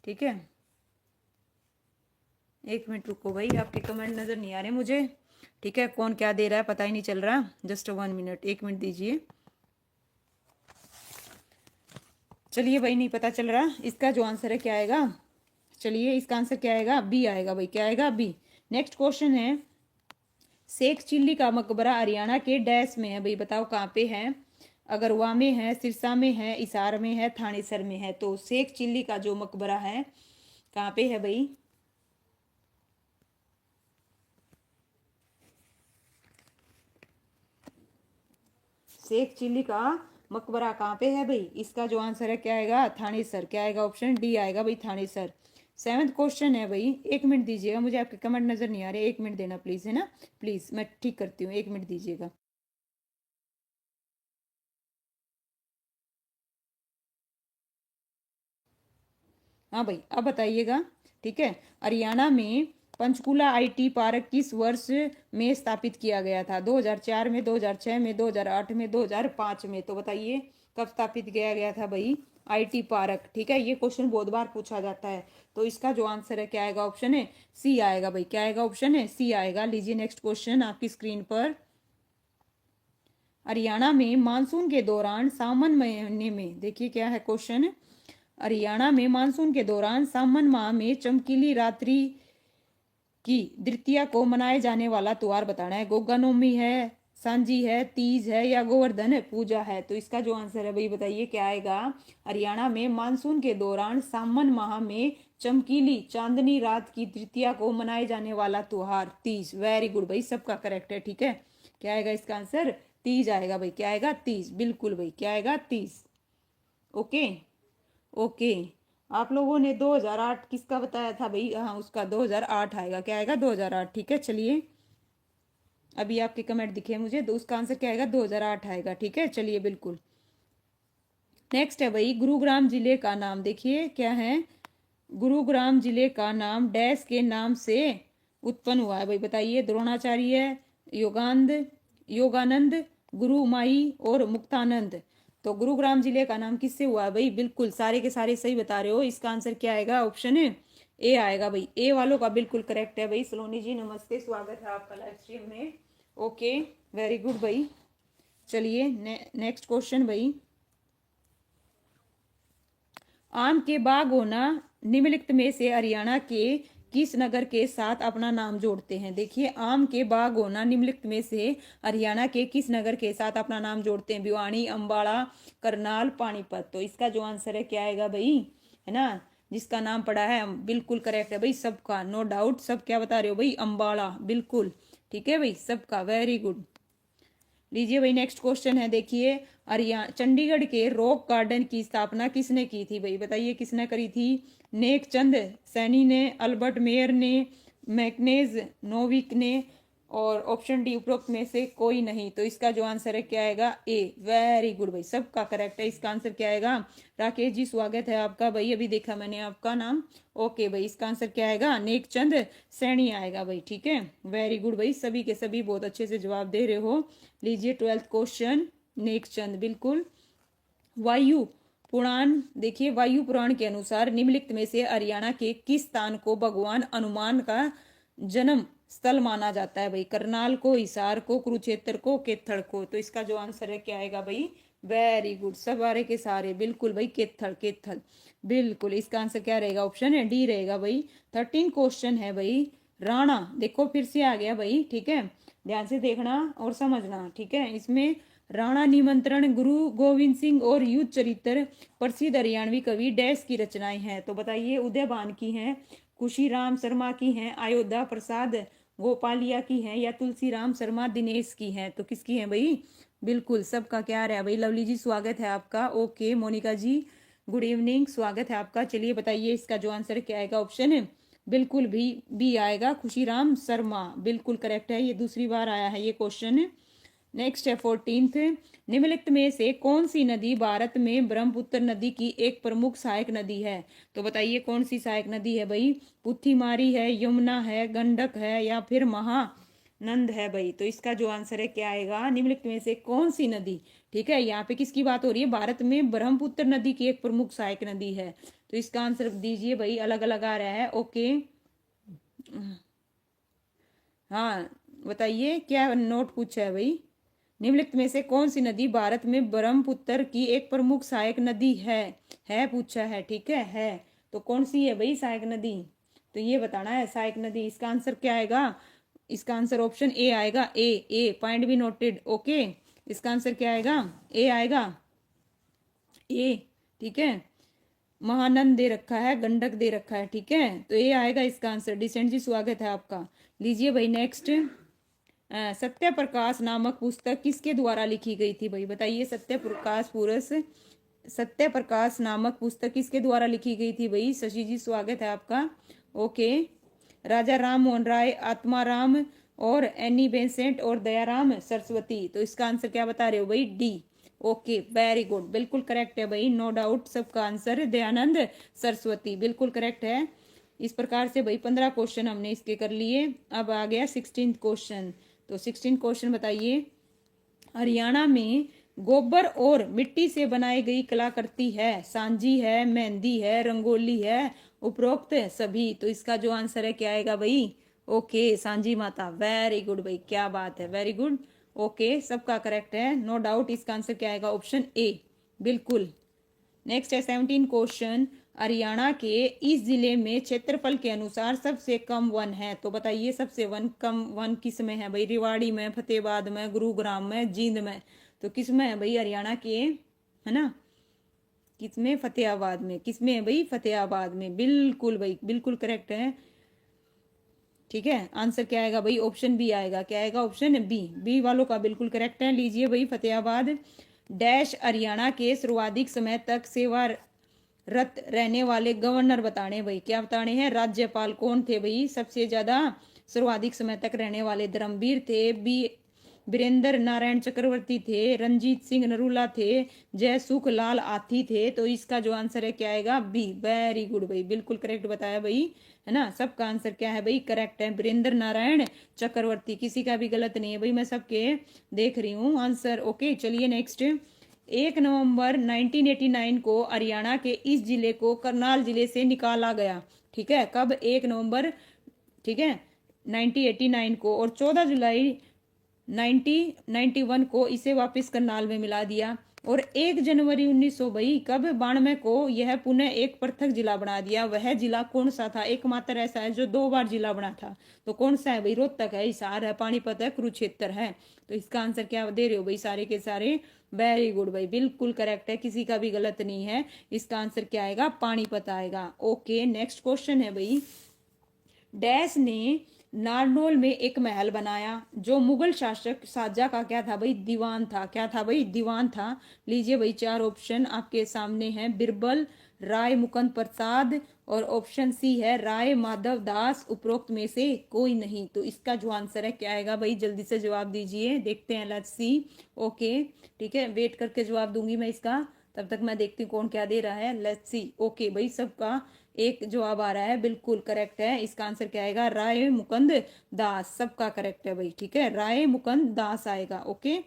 ठीक है, 1 मिनट रुको भाई, आपके कमेंट नज़र नहीं आ रहे मुझे। ठीक है, कौन क्या दे रहा है पता ही नहीं चल रहा। जस्ट 1 मिनट, 1 मिनट दीजिए। चलिए भाई, नहीं पता चल रहा, इसका जो आंसर है क्या आएगा? चलिए इसका आंसर क्या आएगा? बी आएगा भाई। क्या आएगा? बी। नेक्स्ट क्वेश्चन है, शेख चिल्ली का मकबरा हरियाणा के डैश में है भाई? बताओ कहाँ पे है? अगरवा में है, सिरसा में है, इसार में है, थानेसर में है? तो शेख चिल्ली का जो मकबरा है कहाँ पे है भाई? शेख चिल्ली का मकबरा कहाँ पे है भाई? इसका जो आंसर है क्या आएगा? थानेसर। क्या आएगा? ऑप्शन डी आएगा भाई, थानेसर। 7वां क्वेश्चन है भाई, 1 मिनट दीजिएगा, मुझे आपके कमेंट नजर नहीं आ रहे, 1 मिनट देना प्लीज, है ना, प्लीज मैं ठीक करती हूँ, 1 मिनट दीजिएगा। हाँ भाई अब बताइएगा, ठीक है। हरियाणा में पंचकूला आईटी पार्क किस वर्ष में स्थापित किया गया था? 2004 में, 2006 में, 2008 में, 2005 में? तो बताइए कब स्थापित किया गया था भाई आईटी पार्क, ठीक है। ये क्वेश्चन बहुत बार पूछा जाता है, तो इसका जो आंसर है क्या आएगा? ऑप्शन है सी आएगा भाई। क्या आएगा? ऑप्शन है सी आएगा। लीजिए नेक्स्ट क्वेश्चन आपकी स्क्रीन पर। हरियाणा में मानसून के दौरान सावन महीने में, देखिए क्या है क्वेश्चन, हरियाणा में मानसून के दौरान सावन माह में चमकीली रात्रि की द्वितीया को मनाए जाने वाला त्योहार बताना है। गोगा नवमी है, सांझी है, तीज है, या गोवर्धन पूजा है? तो इसका जो आंसर है भाई बताइए क्या आएगा? हरियाणा में मानसून के दौरान सावन माह में चमकीली चांदनी रात की द्वितीया को मनाए जाने वाला त्योहार तीज। वेरी गुड भाई, सबका करेक्ट है, ठीक है। क्या आएगा इसका आंसर? तीज आएगा भाई। क्या आएगा? तीज, बिल्कुल भाई। क्या आएगा? तीज। Okay okay. आप लोगों ने 2008 किसका बताया था भाई? हाँ उसका 2008 आएगा। क्या आएगा? 2008, ठीक है। चलिए अभी आपके कमेंट दिखे मुझे, तो उसका आंसर क्या आएगा? 2008 आएगा, ठीक है। चलिए बिल्कुल। नेक्स्ट है भाई, गुरुग्राम जिले का नाम, देखिए क्या है, गुरुग्राम जिले का नाम डैश के नाम से उत्पन्न हुआ है भाई बताइए? द्रोणाचार्य, योगानंद, योगानंद, गुरुमाई और मुक्तानंद। तो गुरुग्राम जिले का नाम किससे हुआ है भाई? बिल्कुल सारे के सारे सही बता रहे हो। इसका आंसर क्या आएगा? ऑप्शन है ए आएगा भाई। ए वालों का बिल्कुल करेक्ट है भाई। सलोनी जी नमस्ते, स्वागत है आपका लाइव स्ट्रीम में। ओके वेरी गुड भाई। चलिए नेक्स्ट क्वेश्चन भाई। आम के बाग होना निम्नलिखित में से हरियाणा के किस नगर के साथ अपना नाम जोड़ते हैं? देखिए आम के बाग होना निम्नलिखित में से हरियाणा के किस नगर के साथ अपना नाम जोड़ते हैं? भिवानी, अंबाला, करनाल, पानीपत। तो इसका जो आंसर है क्या आएगा भाई? है ना, जिसका नाम पड़ा है बिल्कुल करेक्ट है भाई सबका, नो डाउट। सब क्या बता रहे हो भाई? अंबाला, बिल्कुल ठीक है भाई सबका। Very good. लीजिए भाई नेक्स्ट क्वेश्चन है, देखिए हरियाणा चंडीगढ़ के रॉक गार्डन की स्थापना किसने की थी भाई? बताइए किसने करी थी? नेक चंद सैनी ने, अल्बर्ट मेयर ने, मैकनेज नोविक ने, और ऑप्शन डी उपरोक्त में से कोई नहीं। तो इसका जो आंसर है क्या आएगा? ए। वेरी गुड भाई, सबका करेक्ट है। इसका आंसर क्या आएगा? राकेश जी स्वागत है आपका भाई, अभी देखा मैंने आपका नाम। ओके भाई, इसका आंसर क्या आएगा? नेक चंद सैनी आएगा भाई, ठीक है। वेरी गुड भाई, सभी के सभी बहुत अच्छे से जवाब दे रहे हो। लीजिए 12th क्वेश्चन, नेक चंद, बिल्कुल। वायु पुराण, देखिए वायु पुराण के अनुसार निम्नलिखित में से हरियाणा के किस स्थान को भगवान हनुमान का जन्म स्थल माना जाता है भाई? करनाल को, हिसार को, कुरुक्षेत्र को, केथड़ को? तो इसका जो आंसर है क्या आएगा भाई? वेरी गुड, सारे के सारे बिल्कुल भाई, केथड़, केथड़ बिल्कुल। इसका आंसर क्या रहेगा? ऑप्शन है डी रहेगा भाई। 13 क्वेश्चन है भाई, राणा, देखो फिर से आ गया भाई, ठीक है। ध्यान से देखना और समझना, ठीक है। इसमें राणा निमंत्रण, गुरु गोविंद सिंह और युद्ध चरित्र प्रसिद्ध हरियाणवी कवि डैश की रचनाएं हैं? तो बताइए उदयभान की हैं, खुशीराम शर्मा की हैं, अयोध्या प्रसाद गोपालिया की हैं, या तुलसीराम शर्मा दिनेश की हैं? तो किसकी हैं भाई? बिल्कुल सबका क्या रहा है भाई? लवली जी स्वागत है आपका। ओके मोनिका जी गुड इवनिंग, स्वागत है आपका। चलिए बताइए इसका जो आंसर क्या आएगा? ऑप्शन है बिल्कुल भी बी आएगा, खुशीराम शर्मा, बिल्कुल करेक्ट है। ये दूसरी बार आया है ये क्वेश्चन। नेक्स्ट है 14th, निम्नलिखित में से कौन सी नदी भारत में ब्रह्मपुत्र नदी की एक प्रमुख सहायक नदी है? तो बताइए कौन सी सहायक नदी है भाई? पुथिमारी है, यमुना है, गंडक है, या फिर महानंद है भाई? तो इसका जो आंसर है क्या आएगा? निम्नलिखित में से कौन सी नदी, ठीक है। यहाँ पे किसकी बात हो रही है? भारत में ब्रह्मपुत्र नदी की एक प्रमुख सहायक नदी है। तो इसका आंसर दीजिए भाई, अलग अलग आ रहा है। ओके हाँ बताइए क्या नोट पूछा है भाई? निम्नलिखित में से कौन सी नदी भारत में ब्रह्मपुत्र की एक प्रमुख सहायक नदी है पूछा है, ठीक है। तो कौन सी है भाई सहायक नदी? तो ये बताना है सहायक नदी। इसका आंसर क्या आएगा? इसका आंसर ऑप्शन ए आएगा। ए पॉइंट बी नोटेड। ओके इसका आंसर क्या आएगा? ए आएगा, ए, ठीक है। महानंद दे रखा है, गंडक दे रखा है, ठीक है। तो ये आएगा इसका आंसर। डिसेंट जी स्वागत है आपका। लीजिए भाई नेक्स्ट, सत्य प्रकाश नामक पुस्तक किसके द्वारा लिखी गई थी भाई? बताइए सत्य प्रकाश सत्य प्रकाश नामक पुस्तक किसके द्वारा लिखी गई थी भाई? शशि जी स्वागत है आपका। ओके, राजा राम मोहन राय, आत्माराम और एनी बेसेंट और दयाराम सरस्वती। तो इसका आंसर क्या बता रहे हो भाई? डी। ओके, वेरी गुड, बिल्कुल करेक्ट है भाई, नो डाउट। सबका आंसर दयानंद सरस्वती, बिल्कुल करेक्ट है। इस प्रकार से भाई 15 क्वेश्चन हमने इसके कर लिए। अब आ गया 16 क्वेश्चन। तो 16 क्वेश्चन बताइए। हरियाणा में गोबर और मिट्टी से बनाई गई कलाकृति है, सांजी है, मेहंदी है, रंगोली है, उपरोक्त सभी। तो इसका जो आंसर है क्या आएगा भाई? ओके, सांजी माता, वेरी गुड भाई, क्या बात है, वेरी गुड। ओके, सबका करेक्ट है, नो डाउट। इसका आंसर क्या आएगा? ऑप्शन ए, बिल्कुल। नेक्स्ट है 17 क्वेश्चन। हरियाणा के इस जिले में क्षेत्रफल के अनुसार सबसे कम वन है। तो बताइए सबसे कम वन किस में है भाई? रेवाड़ी में, फतेहाबाद में, गुरुग्राम में, जींद में। तो किस में है भाई? हरियाणा के, है ना, किस में? फतेहाबाद में। किस में है भाई? फतेहाबाद में, बिल्कुल भाई, बिल्कुल करेक्ट है। ठीक है, आंसर क्या आएगा भाई? ऑप्शन बी आएगा। क्या आएगा? Option B. बी वालों का बिल्कुल करेक्ट है। लीजिए भाई, फतेहाबाद डैश हरियाणा के सर्वाधिक समय तक सेवारत रहने वाले गवर्नर बताने भाई। क्या बताने हैं? राज्यपाल कौन थे भाई? सबसे ज्यादा सर्वाधिक समय तक रहने वाले धर्मवीर थे, बी वीरेंद्र नारायण चक्रवर्ती थे, रंजीत सिंह नरूला थे, जयसुख लाल आथी थे। तो इसका जो आंसर है क्या आएगा? बी, वेरी गुड भाई, बिल्कुल करेक्ट बताया भाई, है ना। सबका आंसर क्या है भाई? करेक्ट है, वीरेंद्र नारायण चक्रवर्ती, किसी का भी गलत नहीं है भाई, मैं सबके देख रही हूँ आंसर। ओके, चलिए नेक्स्ट। 1 नवंबर 1989 को हरियाणा के इस जिले को करनाल जिले से निकाला गया। ठीक है, कब? 1 नवंबर, ठीक है, 1989 को, और 14 जुलाई 1991 को इसे वापस करनाल में मिला दिया। और 1 जनवरी 1900 भाई कब? 92 को यह पुनः एक पृथक जिला बना दिया। वह जिला कौन सा था? एकमात्र ऐसा है जो 2 बार जिला बना था। तो कौन सा है भाई? रोहतक है, हिसार है, पानीपत है, कुरुक्षेत्र है। तो इसका आंसर क्या दे रहे हो भाई? सारे के सारे वेरी गुड भाई, बिल्कुल करेक्ट है, किसी का भी गलत नहीं है। इसका आंसर क्या आएगा? पानीपत आएगा। ओके, नेक्स्ट क्वेश्चन है भाई। डैश ने नारनौल में एक महल बनाया जो मुगल शासक शाहजहां का क्या था भाई? दीवान था। क्या था भाई? दीवान था। लीजिए भाई, 4 ऑप्शन आपके सामने हैं। बिरबल, राय मुकुंद प्रसाद, और ऑप्शन सी है राय माधव दास। उपरोक्त में से कोई नहीं। तो इसका जो आंसर है क्या आएगा भाई? जल्दी से जवाब दीजिए, देखते हैं, लेट्स सी। ओके, ठीक है, वेट करके जवाब दूंगी मैं इसका, तब तक मैं देखती हूँ कौन क्या दे रहा है, लेट्स सी। ओके भाई, सबका एक जवाब आ रहा है, बिल्कुल करेक्ट है। इसका आंसर क्या आएगा? राय मुकुंद दास, सबका करेक्ट है भाई, ठीक है, राय मुकुंद दास आएगा। ओके,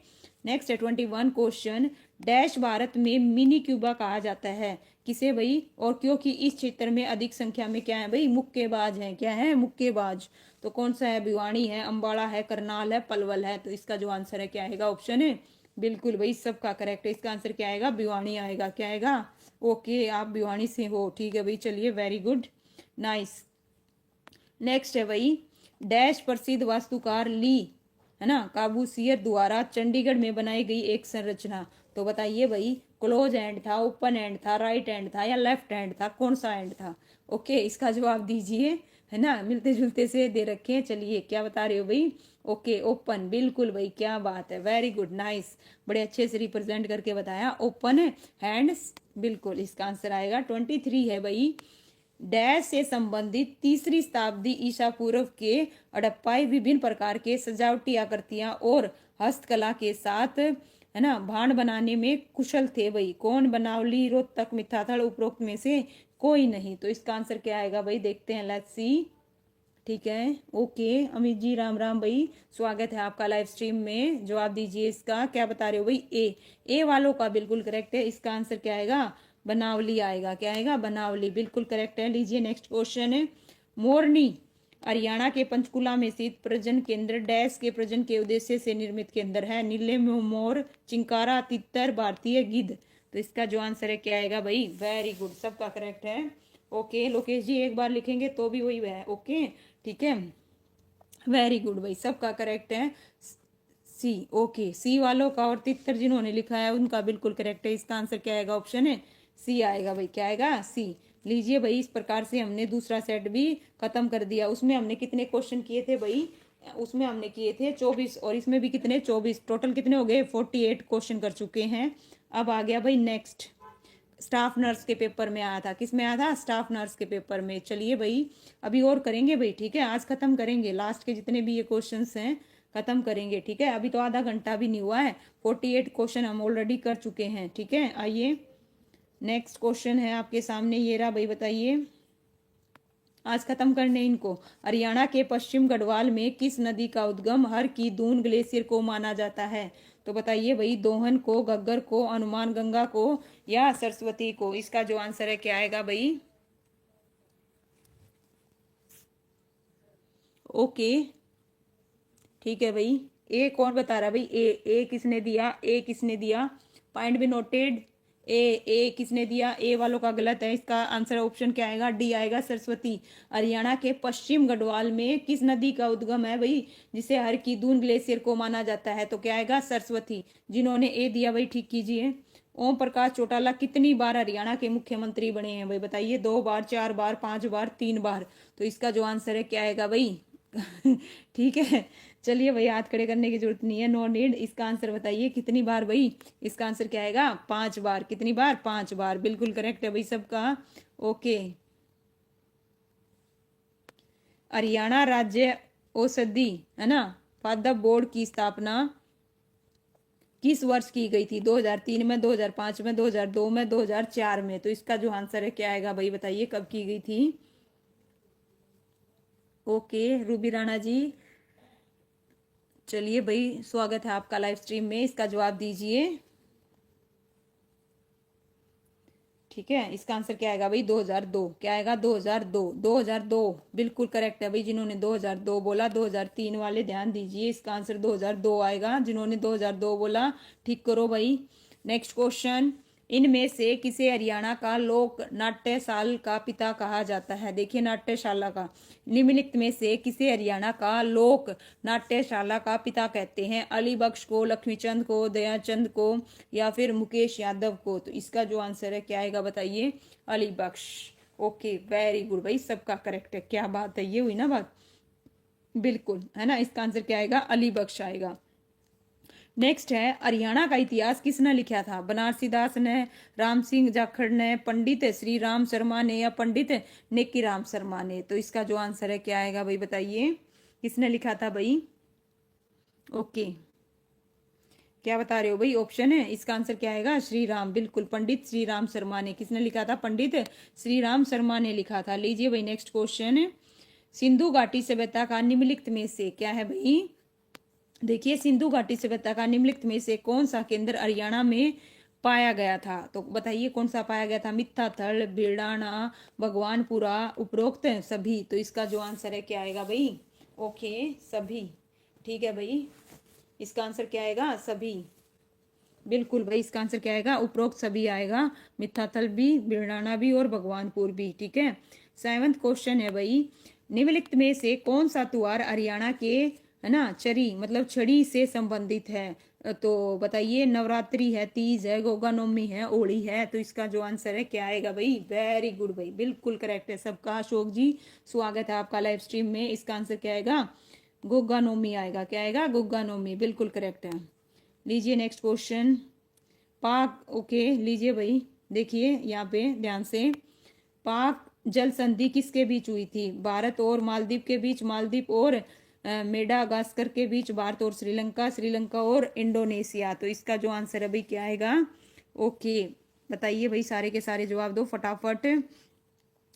नेक्स्ट है 21 क्वेश्चन। डैश भारत में मिनी क्यूबा कहा जाता है, किसे भाई? और क्योंकि इस क्षेत्र में अधिक संख्या में क्या है भाई? मुक्केबाज हैं। क्या है? मुक्केबाज। तो कौन सा है? भिवानी है, अंबाला है, करनाल है, पलवल है। तो इसका जो आंसर है क्या आएगा? ऑप्शन है, बिल्कुल भाई, सबका करेक्ट है। इसका आंसर क्या आएगा? भिवानी आएगा। क्या आएगा? ओके, आप भिवानी से हो, ठीक है भाई, चलिए, वेरी गुड, नाइस। नेक्स्ट है भाई। डैश प्रसिद्ध वास्तुकार ली, है ना, काबूसियर द्वारा चंडीगढ़ में बनाई गई एक संरचना। तो बताइए भाई, क्लोज एंड था, ओपन एंड था, राइट एंड था, या लेफ्ट एंड था? कौन सा एंड था? ओके, इसका जवाब दीजिए, है ना, मिलते जुलते से दे रखे हैं। चलिए, क्या बता रहे हो भाई? ओके, ओपन, बिल्कुल भाई, क्या बात है, वेरी गुड, नाइस, बड़े अच्छे से रिप्रेजेंट करके बताया। ओपन हैंड्स, बिल्कुल, इसका आंसर आएगा 23 है भाई। डैश से संबंधित 3री शताब्दी ईसा पूर्व के हड़प्पाई विभिन्न प्रकार के सजावटी आकृतियां और हस्तकला के साथ, है ना, भांड बनाने में कुशल थे भाई। कौन? बनावली, रोहतक, मिठाथल, उपरोक्त में से कोई नहीं। तो इसका आंसर क्या आएगा भाई? देखते हैं, लेट्स सी। ठीक है, ओके, अमित जी, राम राम भाई, स्वागत है आपका लाइव स्ट्रीम में। जवाब दीजिए इसका, क्या बता रहे हो भाई? ए वालों का बिल्कुल करेक्ट है। इसका आंसर क्या आएगा? बनावली आएगा। क्या आएगा? बनावली, बिल्कुल करेक्ट है। लीजिए नेक्स्ट क्वेश्चन है। मोरनी हरियाणा के पंचकुला में स्थित प्रजनन केंद्र डैश के प्रजनन के उद्देश्य से निर्मित केंद्र है। नीले मोर, चिंकारा, तितर, भारतीय गिद्ध। तो इसका जो आंसर है क्या आएगा भाई? वेरी गुड, सबका करेक्ट है। ओके, लोकेश जी एक बार लिखेंगे तो भी वही है। ओके, ठीक है, वेरी गुड भाई, सबका करेक्ट है। सी, ओके, सी वालों का और तितर जिन्होंने लिखा है उनका बिल्कुल करेक्ट है। इसका आंसर क्या आएगा? ऑप्शन है सी आएगा भाई। क्या आएगा? सी। लीजिए भाई, इस प्रकार से हमने दूसरा सेट भी खत्म कर दिया। उसमें हमने कितने क्वेश्चन किए थे भाई? उसमें हमने किए थे 24, और इसमें भी कितने? 24। टोटल कितने हो गए? 48 क्वेश्चन कर चुके हैं। अब आ गया भाई नेक्स्ट, स्टाफ नर्स के पेपर में आया था। किस में आया था? स्टाफ नर्स के पेपर में। चलिए भाई अभी और करेंगे भाई, ठीक है, आज खत्म करेंगे, लास्ट के जितने भी ये क्वेश्चंस हैं खत्म करेंगे, ठीक है। अभी तो आधा घंटा भी नहीं हुआ है, 48 क्वेश्चन हम ऑलरेडी कर चुके हैं, ठीक है। आइए नेक्स्ट क्वेश्चन है आपके सामने, ये रहा भाई, बताइए आज खत्म करने इनको। हरियाणा के पश्चिम गढ़वाल में किस नदी का उद्गम हर की दून ग्लेशियर को माना जाता है? तो बताइए भाई, दोहन को, घग्गर को, हनुमान गंगा को या सरस्वती को? इसका जो आंसर है क्या आएगा भाई? ओके ठीक है भाई। ए कौन बता रहा है भाई? ए किसने दिया? ए किसने दिया? पॉइंट भी नोटेड। ए किसने दिया? ए वालों का गलत है, इसका आंसर ऑप्शन क्या आएगा? डी आएगा, सरस्वती। हरियाणा के पश्चिम गढ़वाल में किस नदी का उद्गम है भाई जिसे हर की दून ग्लेशियर को माना जाता है? तो क्या आएगा? सरस्वती। जिन्होंने ए दिया भाई ठीक कीजिए। ओम प्रकाश चौटाला कितनी बार हरियाणा के मुख्यमंत्री बने हैं भाई? बताइए, 2 बार, 4 बार, 5 बार, 3 बार? तो इसका जो आंसर है क्या आएगा भाई? ठीक है, चलिए भाई हाथ खड़े करने की जरूरत नहीं है, नो नीड। इसका आंसर बताइए कितनी बार भाई? इसका आंसर क्या आएगा? 5 बार। कितनी बार? 5 बार, बिल्कुल करेक्ट है भाई सबका। ओके। हरियाणा राज्य औषधि है ना पादप बोर्ड की स्थापना किस वर्ष की गई थी? 2003 में, 2005 में, 2002 में, 2004 में? तो इसका जो आंसर है क्या आएगा भाई? बताइए कब की गई थी? ओके रूबी राणा जी, चलिए भाई स्वागत है आपका लाइव स्ट्रीम में, इसका जवाब दीजिए। ठीक है, इसका आंसर क्या आएगा भाई? 2002। क्या आएगा? 2002। 2002 बिल्कुल करेक्ट है भाई। जिन्होंने 2002 बोला, 2003 वाले ध्यान दीजिए, इसका आंसर 2002 आएगा। जिन्होंने 2002 बोला ठीक करो भाई। नेक्स्ट क्वेश्चन, इनमें से किसे हरियाणा का लोक नाट्यशाल का पिता कहा जाता है? देखिए नाट्यशाला का, निम्नलिखित में से किसे हरियाणा का लोक नाट्यशाला का पिता कहते हैं? अली बख्श को, लक्ष्मीचंद को, दयाचंद को या फिर मुकेश यादव को? तो इसका जो आंसर है क्या आएगा? बताइए, अली बख्श। ओके वेरी गुड भाई, सबका करेक्ट है। क्या बात है, ये हुई ना बात, बिल्कुल है ना। इसका आंसर क्या आएगा? अली बख्श आएगा। नेक्स्ट है, हरियाणा का इतिहास किसने लिखा था? बनारसी दास ने, राम सिंह जाखड़ ने, पंडित श्री राम शर्मा ने या पंडित नेकी राम शर्मा ने? तो इसका जो आंसर है क्या आएगा भाई? बताइए किसने लिखा था भाई? ओके क्या बता रहे हो भाई? ऑप्शन है, इसका आंसर क्या आएगा? श्री राम, बिल्कुल पंडित श्री राम शर्मा ने। किसने लिखा था? पंडित श्री राम शर्मा ने लिखा था। लीजिए भाई नेक्स्ट क्वेश्चन, सिंधु घाटी सभ्यता का निम्नलिखित में से क्या है भाई? देखिए, सिंधु घाटी सभ्यता का निम्नलिखित में से कौन सा केंद्र हरियाणा में पाया गया था? तो बताइए कौन सा पाया गया था? मित्थाथल, बिरडाना, भगवानपुरा, उपरोक्त सभी? तो इसका जो आंसर है क्या आएगा भाई? ओके सभी, ठीक है भाई। इसका आंसर क्या आएगा? सभी, बिल्कुल भाई। इसका आंसर क्या आएगा? उपरोक्त सभी आएगा, मित्थाथल भी, बिरडाना भी और भगवानपुर भी, ठीक है। 7वां क्वेश्चन है भाई, निम्नलिखित में से कौन सा त्योहार हरियाणा के है ना चरी मतलब छड़ी से संबंधित है? तो बताइए, नवरात्रि है, तीज है, गोगा नवमी है, होली है? तो इसका जो आंसर है क्या आएगा भाई? वेरी गुड भाई, बिल्कुल करेक्ट है सबका। अशोक जी स्वागत है आपका लाइव स्ट्रीम में। इसका आंसर क्या आएगा? गोगा नवमी आएगा। क्या आएगा? गोगा नवमी, बिल्कुल करेक्ट है। लीजिए नेक्स्ट क्वेश्चन, पाक, ओके लीजिए भाई, देखिए यहाँ पे ध्यान से, पाक जल संधि किसके बीच हुई थी? भारत और मालदीव के बीच, मालदीव और मेडागास्कर के बीच, भारत और श्रीलंका, श्रीलंका और इंडोनेशिया? तो इसका जो आंसर है भाई क्या आएगा? ओके बताइए भाई, सारे के सारे जवाब दो फटाफट।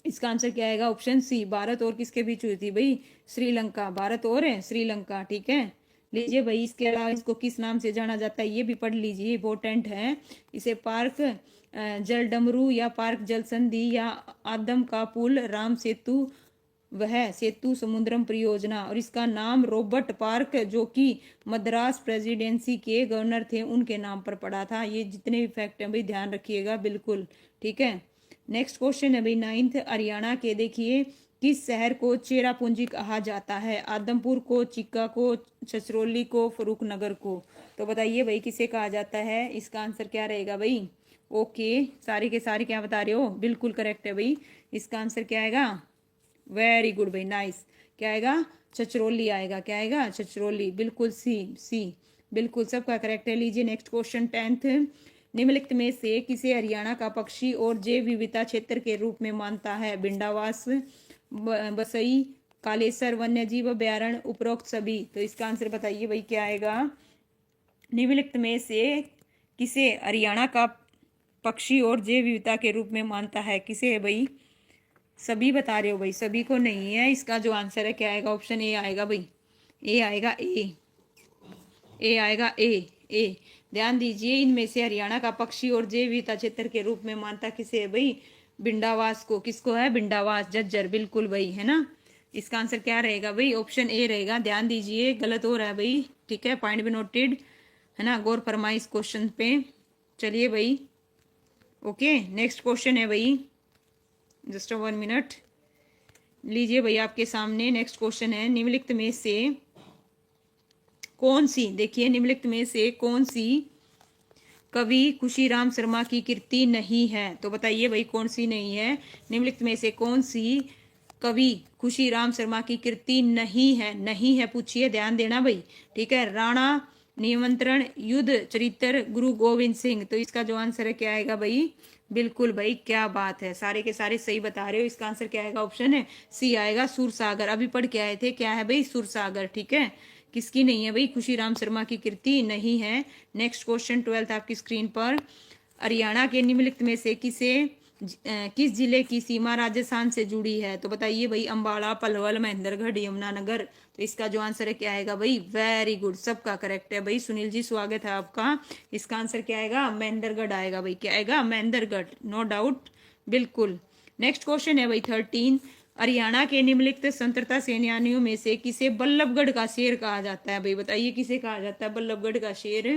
इसका आंसर क्या आएगा? ऑप्शन सी, भारत और किसके बीच हुई थी भाई? श्रीलंका, भारत और श्रीलंका, ठीक है। लीजिए भाई, इसके अलावा इसको किस नाम से जाना जाता है ये भी पढ़ लीजिए, इंपॉर्टेंट है। इसे पार्क जल डमरू या पार्क जल संधि या आदम का पुल, राम सेतु, वह सेतु समुद्रम परियोजना, और इसका नाम रॉबर्ट पार्क जो कि मद्रास प्रेसिडेंसी के गवर्नर थे उनके नाम पर पड़ा था। ये जितने भी फैक्ट हैं भाई ध्यान रखिएगा, बिल्कुल ठीक है। नेक्स्ट क्वेश्चन है भाई 9th, हरियाणा के देखिए किस शहर को चेरापूंजी कहा जाता है? आदमपुर को, चिक्का को, छछरौली को, फरूखनगर को? तो बताइए भाई किसे कहा जाता है? इसका आंसर क्या रहेगा भाई? ओके सारे के सारे क्या बता रहे हो? बिल्कुल करेक्ट है भाई। इसका आंसर क्या आएगा? वेरी गुड भाई, नाइस। क्या आएगा? छछरौली आएगा। क्या आएगा? छछरौली, बिल्कुल सी, बिल्कुल सबका करेक्ट है। लीजिए नेक्स्ट क्वेश्चन 10th, निम्नलिखित में से किसे हरियाणा का पक्षी और जैव विविधता क्षेत्र के रूप में मानता है? भिंडावास, बसई, कालेसर वन्यजीव अभ्यारण्य, उपरोक्त सभी। तो इसका आंसर बताइए भाई क्या आएगा? निम्नलिखित में से किसे हरियाणा का पक्षी और जैव विविधता के रूप में मानता है? किसे है भाई? सभी बता रहे हो भाई, सभी को नहीं है। इसका जो आंसर है क्या आएगा? ऑप्शन ए आएगा भाई, ए आएगा, ए आएगा, ए। ध्यान दीजिए, इनमें से हरियाणा का पक्षी और जैव विविधता क्षेत्र के रूप में मानता किसे है भाई? भिंडावास को। किसको है? भिंडावास, झज्जर, बिल्कुल भाई, है ना। इसका आंसर क्या रहेगा भाई? ऑप्शन ए रहेगा। ध्यान दीजिए, गलत हो रहा है भाई, ठीक है, पॉइंट भी नोटेड, है ना। गौर फरमाइए इस क्वेश्चन पे। चलिए भाई, ओके, नेक्स्ट क्वेश्चन है भाई, जस्ट 1 मिनट लीजिए भाई, आपके सामने नेक्स्ट क्वेश्चन है। निम्नलिखित में से कौन सी, देखिए, निम्नलिखित में से कौन सी कवि खुशीराम शर्मा की कृति नहीं है? तो बताइए भाई कौन सी नहीं है? निम्नलिखित में से कौन सी कवि खुशीराम शर्मा की कृति नहीं है? नहीं है पूछिए, ध्यान देना भाई, ठीक है। राणा, निमंत्रण, युद्ध चरित्र, गुरु गोविंद सिंह। तो इसका जो आंसर है क्या आएगा भाई? बिल्कुल भाई, क्या बात है, सारे के सारे सही बता रहे हो। इसका आंसर क्या आएगा? ऑप्शन है सी आएगा, सूरसागर। अभी पढ़ के आए थे, क्या है भाई? सूरसागर, ठीक है। किसकी नहीं है भाई? खुशीराम शर्मा की कृति नहीं है। नेक्स्ट क्वेश्चन 12 आपकी स्क्रीन पर। हरियाणा के निम्नलिखित में से किस जिले की सीमा राजस्थान से जुड़ी है? तो बताइए भाई, अंबाला, पलवल, महेंद्रगढ़, यमुनानगर। तो इसका जो आंसर है क्या आएगा भाई? वेरी गुड, सबका करेक्ट है भाई। सुनील जी स्वागत है आपका। इसका आंसर क्या आएगा? महेंद्रगढ़ आएगा भाई। क्या आएगा? महेंद्रगढ़, नो डाउट, बिल्कुल। नेक्स्ट क्वेश्चन है भाई 13। हरियाणा के निम्नलिखित स्वतंत्रता सेनानियों में से किसे बल्लभगढ़ का शेर कहा जाता है? भाई बताइए किसे कहा जाता है बल्लभगढ़ का शेर,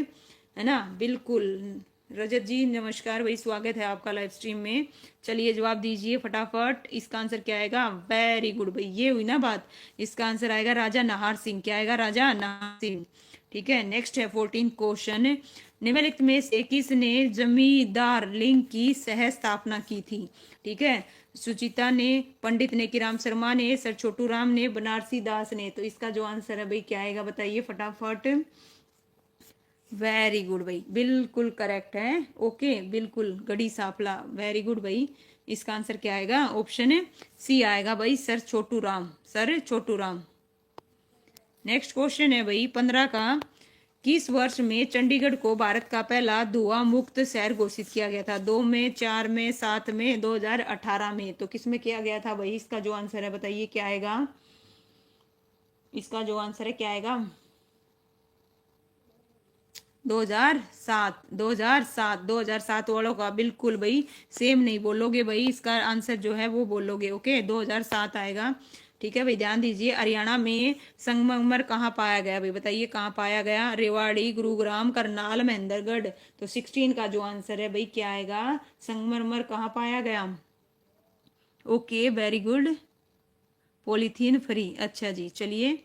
है ना। बिल्कुल, रजत जी नमस्कार भाई, स्वागत है आपका लाइव स्ट्रीम में। चलिए जवाब दीजिए फटाफट। इसका आंसर क्या आएगा? वेरी गुड भाई, ये हुई ना बात। इसका आंसर आएगा राजा नाहर सिंह। क्या आएगा? राजा नाहर सिंह, ठीक है। नेक्स्ट है 14 क्वेश्चन। निम्नलिखित में से किसने जमींदार लिंग की सह स्थापना की थी? ठीक है, सुचिता ने, पंडित ने, किराम शर्मा ने, सर छोटू राम ने, बनारसी दास ने। तो इसका जो आंसर है भाई क्या आएगा? बताइए फटाफट। वेरी गुड भाई, बिल्कुल करेक्ट है, ओके, बिल्कुल, गढ़ी सापला, वेरी गुड भाई। इसका आंसर क्या आएगा? ऑप्शन है सी आएगा भाई, sir Chhotu Ram, sir Chhotu Ram. Next question है भाई 15 का। किस वर्ष में चंडीगढ़ को भारत का पहला धुआं मुक्त शहर घोषित किया गया था? 2 में, 4 में, 7 में, 2018 में। तो किस में किया गया था भाई? इसका जो आंसर है बताइए क्या आएगा? इसका जो आंसर है क्या आएगा? 2007, 2007, 2007 वालों का बिल्कुल भाई सेम नहीं बोलोगे भाई, इसका आंसर जो है वो बोलोगे, ओके, 2007 आएगा, ठीक है भाई। ध्यान दीजिए, हरियाणा में संगमरमर कहाँ पाया गया भाई? बताइए कहाँ पाया गया? रेवाड़ी, गुरुग्राम, करनाल, महेंद्रगढ़। तो 16 का जो आंसर है भाई क्या आएगा? संगमरमर कहाँ पाया गया? Okay, very good, polythene free, अच्छा जी, चलिए,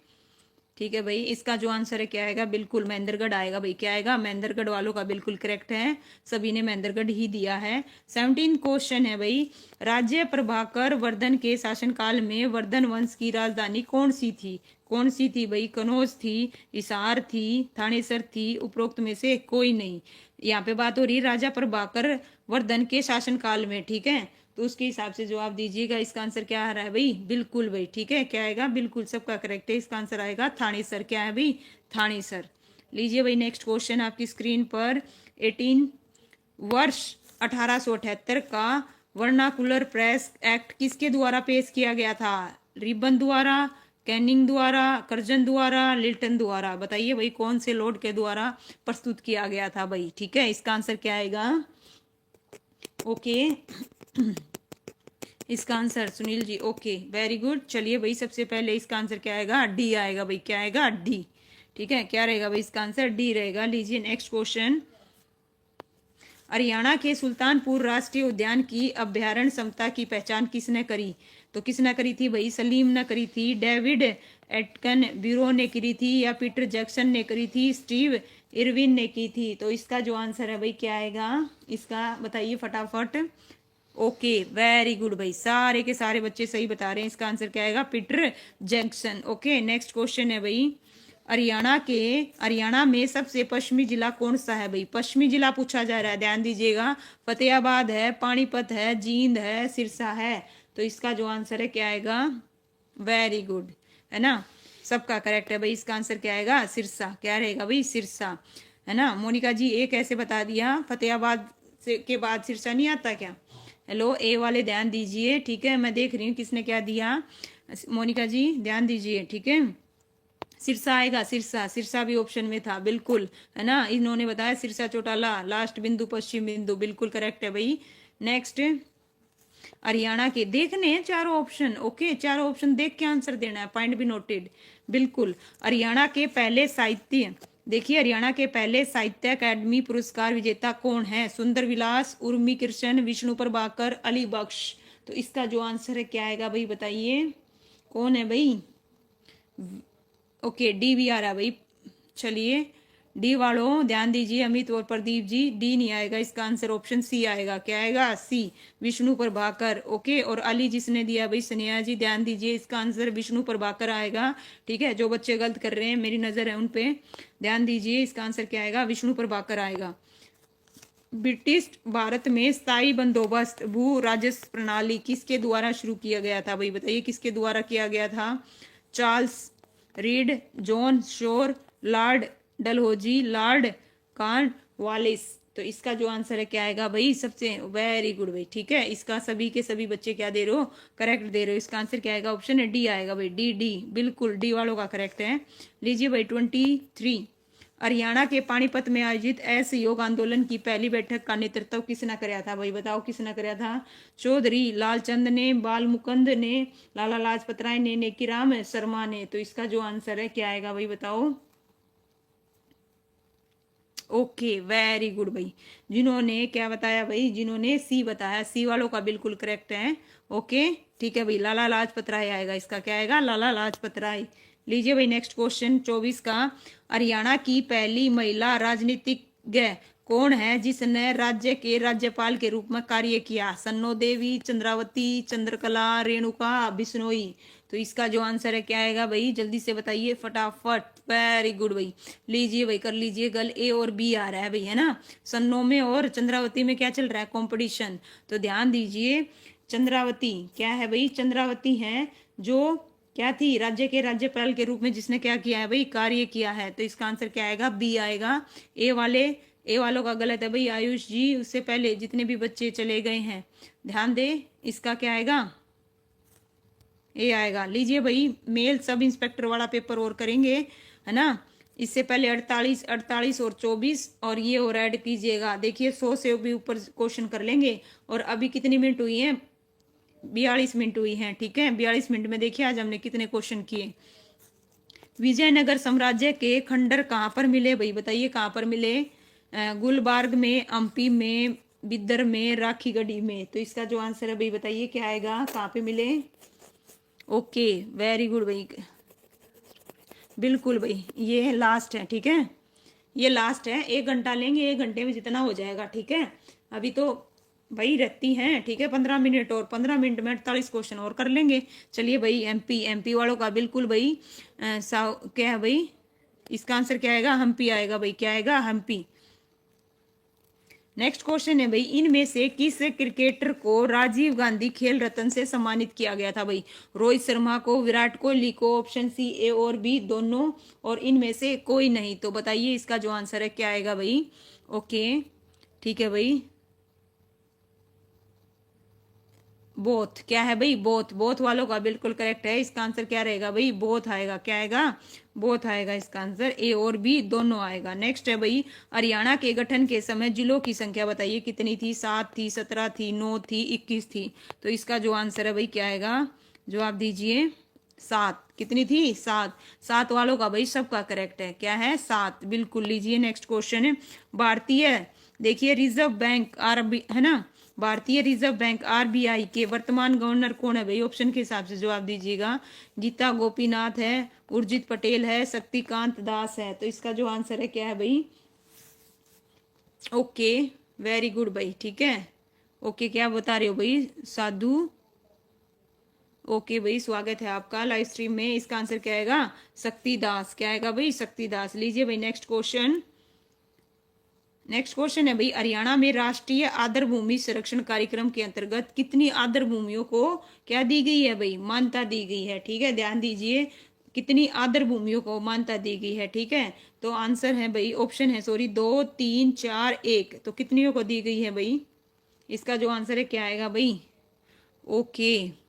ठीक है भाई। इसका जो आंसर है क्या आएगा? बिल्कुल महेंद्रगढ़ आएगा भाई। क्या आएगा? महेंद्रगढ़ वालों का बिल्कुल करेक्ट है, सभी ने महेंद्रगढ़ ही दिया है। 17 क्वेश्चन है भाई। राज्य प्रभाकर वर्धन के शासनकाल में वर्धन वंश की राजधानी कौन सी थी? कौन सी थी भाई? कनौज थी, हिसार थी, थानेसर थी, उपरोक्त में से कोई नहीं। यहाँ पे बात हो रही है राजा प्रभाकर वर्धन के शासनकाल में, ठीक है। तो उसके हिसाब से जवाब दीजिएगा। इसका आंसर क्या आ रहा है भाई? बिल्कुल भाई, ठीक है, क्या आएगा? बिल्कुल, सबका करेक्ट है। इसका आंसर आएगा थानेसर। क्या है भाई? थानेसर। लीजिए भाई नेक्स्ट क्वेश्चन आपकी स्क्रीन पर। 18 वर्ष 1878 का वर्नाकुलर प्रेस एक्ट किसके द्वारा पेश किया गया था? रिबन द्वारा, कैनिंग द्वारा, कर्जन द्वारा, लिल्टन द्वारा। बताइए भाई कौन से लॉर्ड के द्वारा प्रस्तुत किया गया था भाई, ठीक है। इसका आंसर क्या आएगा? ओके, इसका answer Sunil ji, okay, very good. चलिए भाई, सबसे पहले इसका आंसर क्या आएगा? डी आएगा भाई। क्या आएगा? डी, ठीक है। क्या रहेगा भाई? इसका आंसर डी रहेगा। लीजिए नेक्स्ट क्वेश्चन। हरियाणा के सुल्तानपुर राष्ट्रीय उद्यान की अभ्यारण्य क्षमता की पहचान किसने करी? तो किसने करी थी भाई? सलीम ने करी थी, डेविड एटकन ब्यूरो ने करी थी, या पीटर जैक्सन ने करी थी, स्टीव इरविन ने की थी। तो इसका जो आंसर है भाई क्या आएगा? इसका बताइए फटाफट। ओके, वेरी गुड भाई, सारे के सारे बच्चे सही बता रहे हैं। इसका आंसर क्या आएगा? Peter Jackson. Okay, next question है भाई हरियाणा में सबसे पश्चिमी जिला कौन सा है भाई? पश्चिमी जिला पूछा जा रहा है, ध्यान दीजिएगा। फतेहाबाद है, पानीपत है, जींद है, सिरसा है। तो इसका जो आंसर है क्या आएगा? वेरी गुड, है ना, सबका करेक्ट है भाई। इसका आंसर क्या आएगा? सिरसा। क्या रहेगा भाई? सिरसा, है ना। मोनिका जी ए कैसे बता दिया? फतेहाबाद से के बाद सिरसा नहीं आता क्या? हेलो, ए वाले ध्यान दीजिए, ठीक है। मैं देख रही हूँ किसने क्या दिया। मोनिका जी ध्यान दीजिए, ठीक है। सिरसा आएगा, सिरसा। सिरसा भी ऑप्शन में था, बिल्कुल, है ना। इन्होंने बताया सिरसा चौटाला, लास्ट बिंदु पश्चिम बिंदु, बिल्कुल करेक्ट है भाई। नेक्स्ट, हरियाणा के देखने हैं चारों ऑप्शन, ओके, चारों ऑप्शन देख के आंसर देना है, पॉइंट भी नोटेड, बिल्कुल। हरियाणा के पहले साहित्य, देखिए, हरियाणा के पहले साहित्य अकादमी पुरस्कार विजेता कौन है? सुंदर विलास, उर्मी कृष्ण, विष्णु प्रभाकर, अली बख्श। तो इसका जो आंसर है क्या आएगा भाई? बताइए कौन है भाई? ओके, डी भी आ रहा है भाई। चलिए, डी वालों ध्यान दीजिए, अमित और प्रदीप जी, डी नहीं आएगा, इसका आंसर ऑप्शन सी आएगा। क्या आएगा? सी, विष्णु प्रभाकर। ओके, और अली जिसने दिया भाई, सनिया जी ध्यान दीजिए, इसका आंसर विष्णु प्रभाकर आएगा, ठीक है। जो बच्चे गलत कर रहे हैं, मेरी नजर है उन पे, ध्यान दीजिए, इसका आंसर क्या आएगा? विष्णु प्रभाकर आएगा। ब्रिटिश भारत में स्थायी बंदोबस्त भू राजस्व प्रणाली किसके द्वारा शुरू किया गया था भाई? बताइए किसके द्वारा किया गया था? Charles read, John Shore, Lord Dalhousie, Lord Cornwallis. तो इसका जो आंसर है क्या आएगा भाई? सबसे वेरी गुड भाई, ठीक है। इसका सभी के सभी बच्चे क्या दे रहे हो? करेक्ट दे रहे हो। इसका आंसर क्या आएगा? ऑप्शन है डी आएगा भाई, डी, डी, बिल्कुल डी वालों का करेक्ट है। लीजिए भाई 23, हरियाणा के पानीपत में आयोजित असहयोग आंदोलन की पहली बैठक का नेतृत्व किसने कराया था भाई? बताओ किसने कराया था? चौधरी लालचंद ने, बाल मुकुंद ने, लाला लाजपत राय ने, नेकीराम शर्मा ने। तो इसका जो आंसर है क्या आएगा भाई? बताओ। ओके, वेरी गुड भाई। जिन्होंने क्या बताया भाई? जिन्होंने सी बताया, सी वालों का बिल्कुल करेक्ट है। ओके, ठीक है भाई, लाला लाजपत राय आएगा। इसका क्या आएगा? लाला लाजपत राय। लीजिए भाई नेक्स्ट क्वेश्चन 24 का, हरियाणा की पहली महिला राजनीतिज्ञ कौन है जिसने राज्य के राज्यपाल के रूप में कार्य किया? सन्नो देवी, चंद्रावती, चंद्रकला, रेणुका बिश्नोई। तो इसका जो आंसर है क्या आएगा भाई? जल्दी से बताइए फटाफट। वेरी गुड भाई, लीजिए भाई, कर लीजिए गल, ए और बी आ रहा है भाई, है ना। सन्नो में और चंद्रावती में क्या चल रहा है? कंपटीशन। तो ध्यान दीजिए, चंद्रावती क्या है भाई? चंद्रावती है जो क्या थी? राज्य के राज्यपाल के रूप में जिसने क्या किया है भाई? कार्य किया है। तो इसका आंसर क्या आएगा? बी आएगा। ए वालों का गलत है भाई, आयुष जी, उससे पहले जितने भी बच्चे चले गए हैं ध्यान दे। इसका क्या आएगा? ए आएगा। लीजिए भाई, मेल सब इंस्पेक्टर वाला पेपर और करेंगे, है ना। इससे पहले 48, 48 और 24, और ये और ऐड कीजिएगा। देखिए 100 से भी ऊपर क्वेश्चन कर लेंगे। और अभी कितनी मिनट हुई है? 42 मिनट हुई है, ठीक है। 42 मिनट में देखिए आज हमने कितने क्वेश्चन किए। विजयनगर साम्राज्य के खंडर कहाँ पर मिले भाई? बताइए कहाँ पर मिले? गुलबर्ग में, हम्पी में, बिदर में, राखीगढ़ी में। तो इसका जो आंसर है भाई बताइए क्या आएगा? कहाँ पे मिले? ओके, वेरी गुड भाई, बिल्कुल भाई, ये लास्ट है, ठीक है। ये लास्ट है, 1 घंटा लेंगे, 1 घंटे में जितना हो जाएगा, ठीक है। अभी तो भाई रहती हैं, ठीक है, 15 मिनट, और 15 मिनट में 48 क्वेश्चन और कर लेंगे। चलिए भाई, एमपी वालों का बिल्कुल भाई क्या है भाई? इसका आंसर क्या आएगा? हम्पी आएगा भाई। क्या आएगा? हम्पी। नेक्स्ट क्वेश्चन है भाई, इनमें से किस क्रिकेटर को राजीव गांधी खेल रत्न से सम्मानित किया गया था भाई? रोहित शर्मा को, विराट कोहली को, ऑप्शन सी ए और बी दोनों, और इनमें से कोई नहीं। तो बताइए इसका जो आंसर है क्या आएगा भाई? ओके, ठीक है भाई, बोथ। क्या है भाई? बोथ। बोथ वालों का बिल्कुल करेक्ट है। इसका आंसर क्या रहेगा भाई? बोथ आएगा। क्या आएगा? बोथ आएगा। इसका आंसर ए और बी दोनों आएगा। नेक्स्ट है भाई, हरियाणा के गठन के समय जिलों की संख्या बताइए कितनी थी? 7 थी, 17 थी, 9 थी, 21 थी। तो इसका जो आंसर है भाई क्या आएगा? जवाब दीजिए। 7। कितनी थी? 7। 7 वालों का भाई सबका करेक्ट है। क्या है? 7, बिल्कुल। लीजिए नेक्स्ट क्वेश्चन है, भारतीय, देखिए, रिजर्व बैंक आरबी, है ना, भारतीय रिजर्व बैंक आरबीआई के वर्तमान गवर्नर कौन है भाई? ऑप्शन के हिसाब से जवाब दीजिएगा। गीता गोपीनाथ है, उर्जित पटेल है, शक्तिकांत दास है। तो इसका जो आंसर है क्या है भाई? ओके, वेरी गुड भाई, ठीक है। ओके, क्या बता रहे हो भाई? साधु ओके भाई, स्वागत है आपका लाइव स्ट्रीम में। इसका आंसर क्या आएगा? शक्तिदास। क्या आएगा भाई? शक्तिदास। लीजिए भाई नेक्स्ट क्वेश्चन। नेक्स्ट क्वेश्चन है भाई, हरियाणा में राष्ट्रीय आर्द्र भूमि संरक्षण कार्यक्रम के अंतर्गत कितनी आर्द्र भूमियों को क्या दी गई है भाई? मान्यता दी गई है। ठीक है, ध्यान दीजिए, कितनी आर्द्र भूमियों को मान्यता दी गई है। ठीक है, तो आंसर है भाई, ऑप्शन है सॉरी, 2, 3, 4, 1। तो कितनियों को दी गई है भाई? इसका जो आंसर है क्या आएगा भाई? ओके,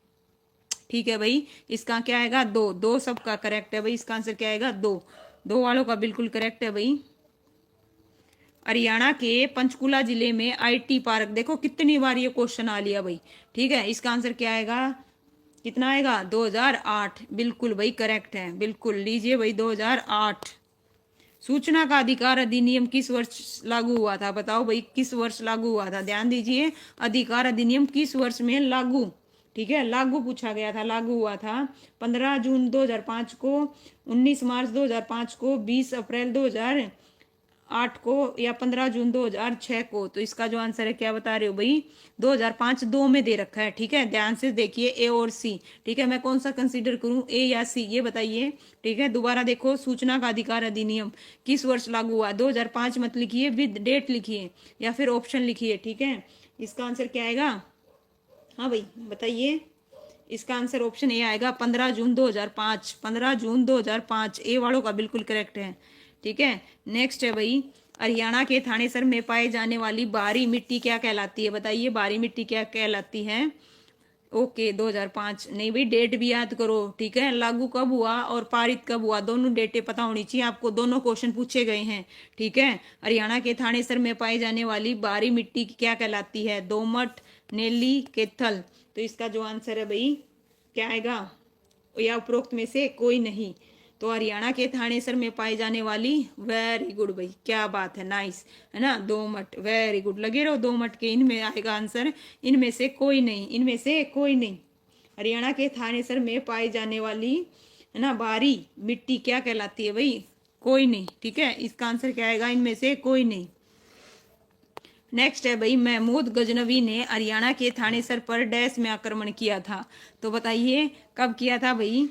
ठीक है भाई, इसका क्या आएगा? 2। 2 सबका करेक्ट है भाई। इसका आंसर क्या आएगा? 2। 2 वालों का बिल्कुल करेक्ट है भाई। हरियाणा के पंचकुला जिले में आईटी पार्क, देखो कितनी बार ये क्वेश्चन आ लिया भाई। ठीक है, इसका आंसर क्या आएगा? कितना आएगा? 2008। बिल्कुल भाई करेक्ट है, बिल्कुल। लीजिए भाई 2008। सूचना का अधिकार अधिनियम किस वर्ष लागू हुआ था? बताओ भाई, किस वर्ष लागू हुआ था? ध्यान दीजिए, अधिकार अधिनियम किस वर्ष में लागू, ठीक है, लागू पूछा गया था, लागू हुआ था 15 जून 2005 को, 19 मार्च 2005 को, 20 अप्रैल 2008 को, या 15 जून 2006 को। तो इसका जो आंसर है क्या बता रहे हो भाई? 2005। 2 में दे रखा है। ठीक है, ध्यान से देखिए, ए और सी। ठीक है, मैं कौन सा कंसीडर करूं, ए या सी, ये बताइए। ठीक है, दोबारा देखो, सूचना का अधिकार अधिनियम किस वर्ष लागू हुआ? 2005 मत लिखिए, विद डेट लिखिए या फिर ऑप्शन लिखिए। ठीक है, इसका आंसर क्या आएगा? हाँ भाई बताइए। इसका आंसर ऑप्शन ए आएगा, 15 जून 2005। 15 जून 2005, ए वालों का बिल्कुल करेक्ट है। ठीक है, नेक्स्ट है भाई, हरियाणा के थानेसर में पाई जाने वाली बाहरी मिट्टी क्या कहलाती है? बताइए, बाहरी मिट्टी क्या कहलाती है? ओके, 2005। नहीं भाई, डेट भी याद करो। ठीक है, लागू कब हुआ और पारित कब हुआ, दोनों डेटें पता होनी चाहिए आपको। दोनों क्वेश्चन पूछे गए हैं। ठीक है, हरियाणा के थानेसर में पाई जाने वाली बाहरी मिट्टी क्या कहलाती है? दोमट, नेली, केथल। तो इसका जो आंसर है भाई क्या आएगा? या उपरोक्त में से कोई नहीं। तो हरियाणा के थानेसर में पाई जाने वाली, वेरी गुड भाई, क्या बात है, नाइस, है ना, दोमट। वेरी गुड, लगे रहो दोमट के, इनमें आएगा आंसर, इनमें से कोई नहीं, इनमें से कोई नहीं। हरियाणा के थानेसर में पाई जाने वाली, है ना, बाहरी मिट्टी क्या कहलाती है भाई? कोई नहीं। ठीक है, इसका आंसर क्या आएगा? इनमें से कोई नहीं। नेक्स्ट है भाई, महमूद गजनवी ने हरियाणा के थानेसर पर डैश में आक्रमण किया था? तो बताइए कब किया था भाई?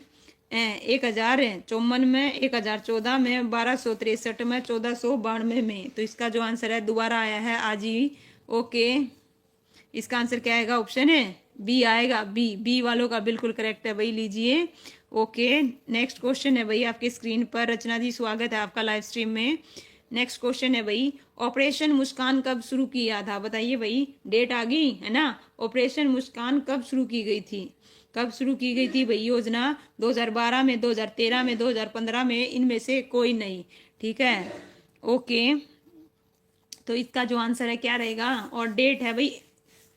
1054 में, 1014 में, 1263 में, 1492 में। तो इसका जो आंसर है दोबारा आया है आज ही। ओके, इसका आंसर क्या आएगा? ऑप्शन है बी आएगा, बी। बी वालों का बिल्कुल करेक्ट है भाई। लीजिए, ओके, नेक्स्ट क्वेश्चन है भाई आपके स्क्रीन पर। रचना जी, स्वागत है आपका लाइव स्ट्रीम में। नेक्स्ट क्वेश्चन है भाई, ऑपरेशन मुस्कान कब शुरू किया था? बताइए भाई, डेट आ गई है ना। ऑपरेशन मुस्कान कब शुरू की गई थी? कब शुरू की गई थी भाई योजना? 2012 में, 2013 में, 2015 में, इनमें से कोई नहीं। ठीक है, ओके, तो इसका जो आंसर है क्या रहेगा? और डेट है भाई,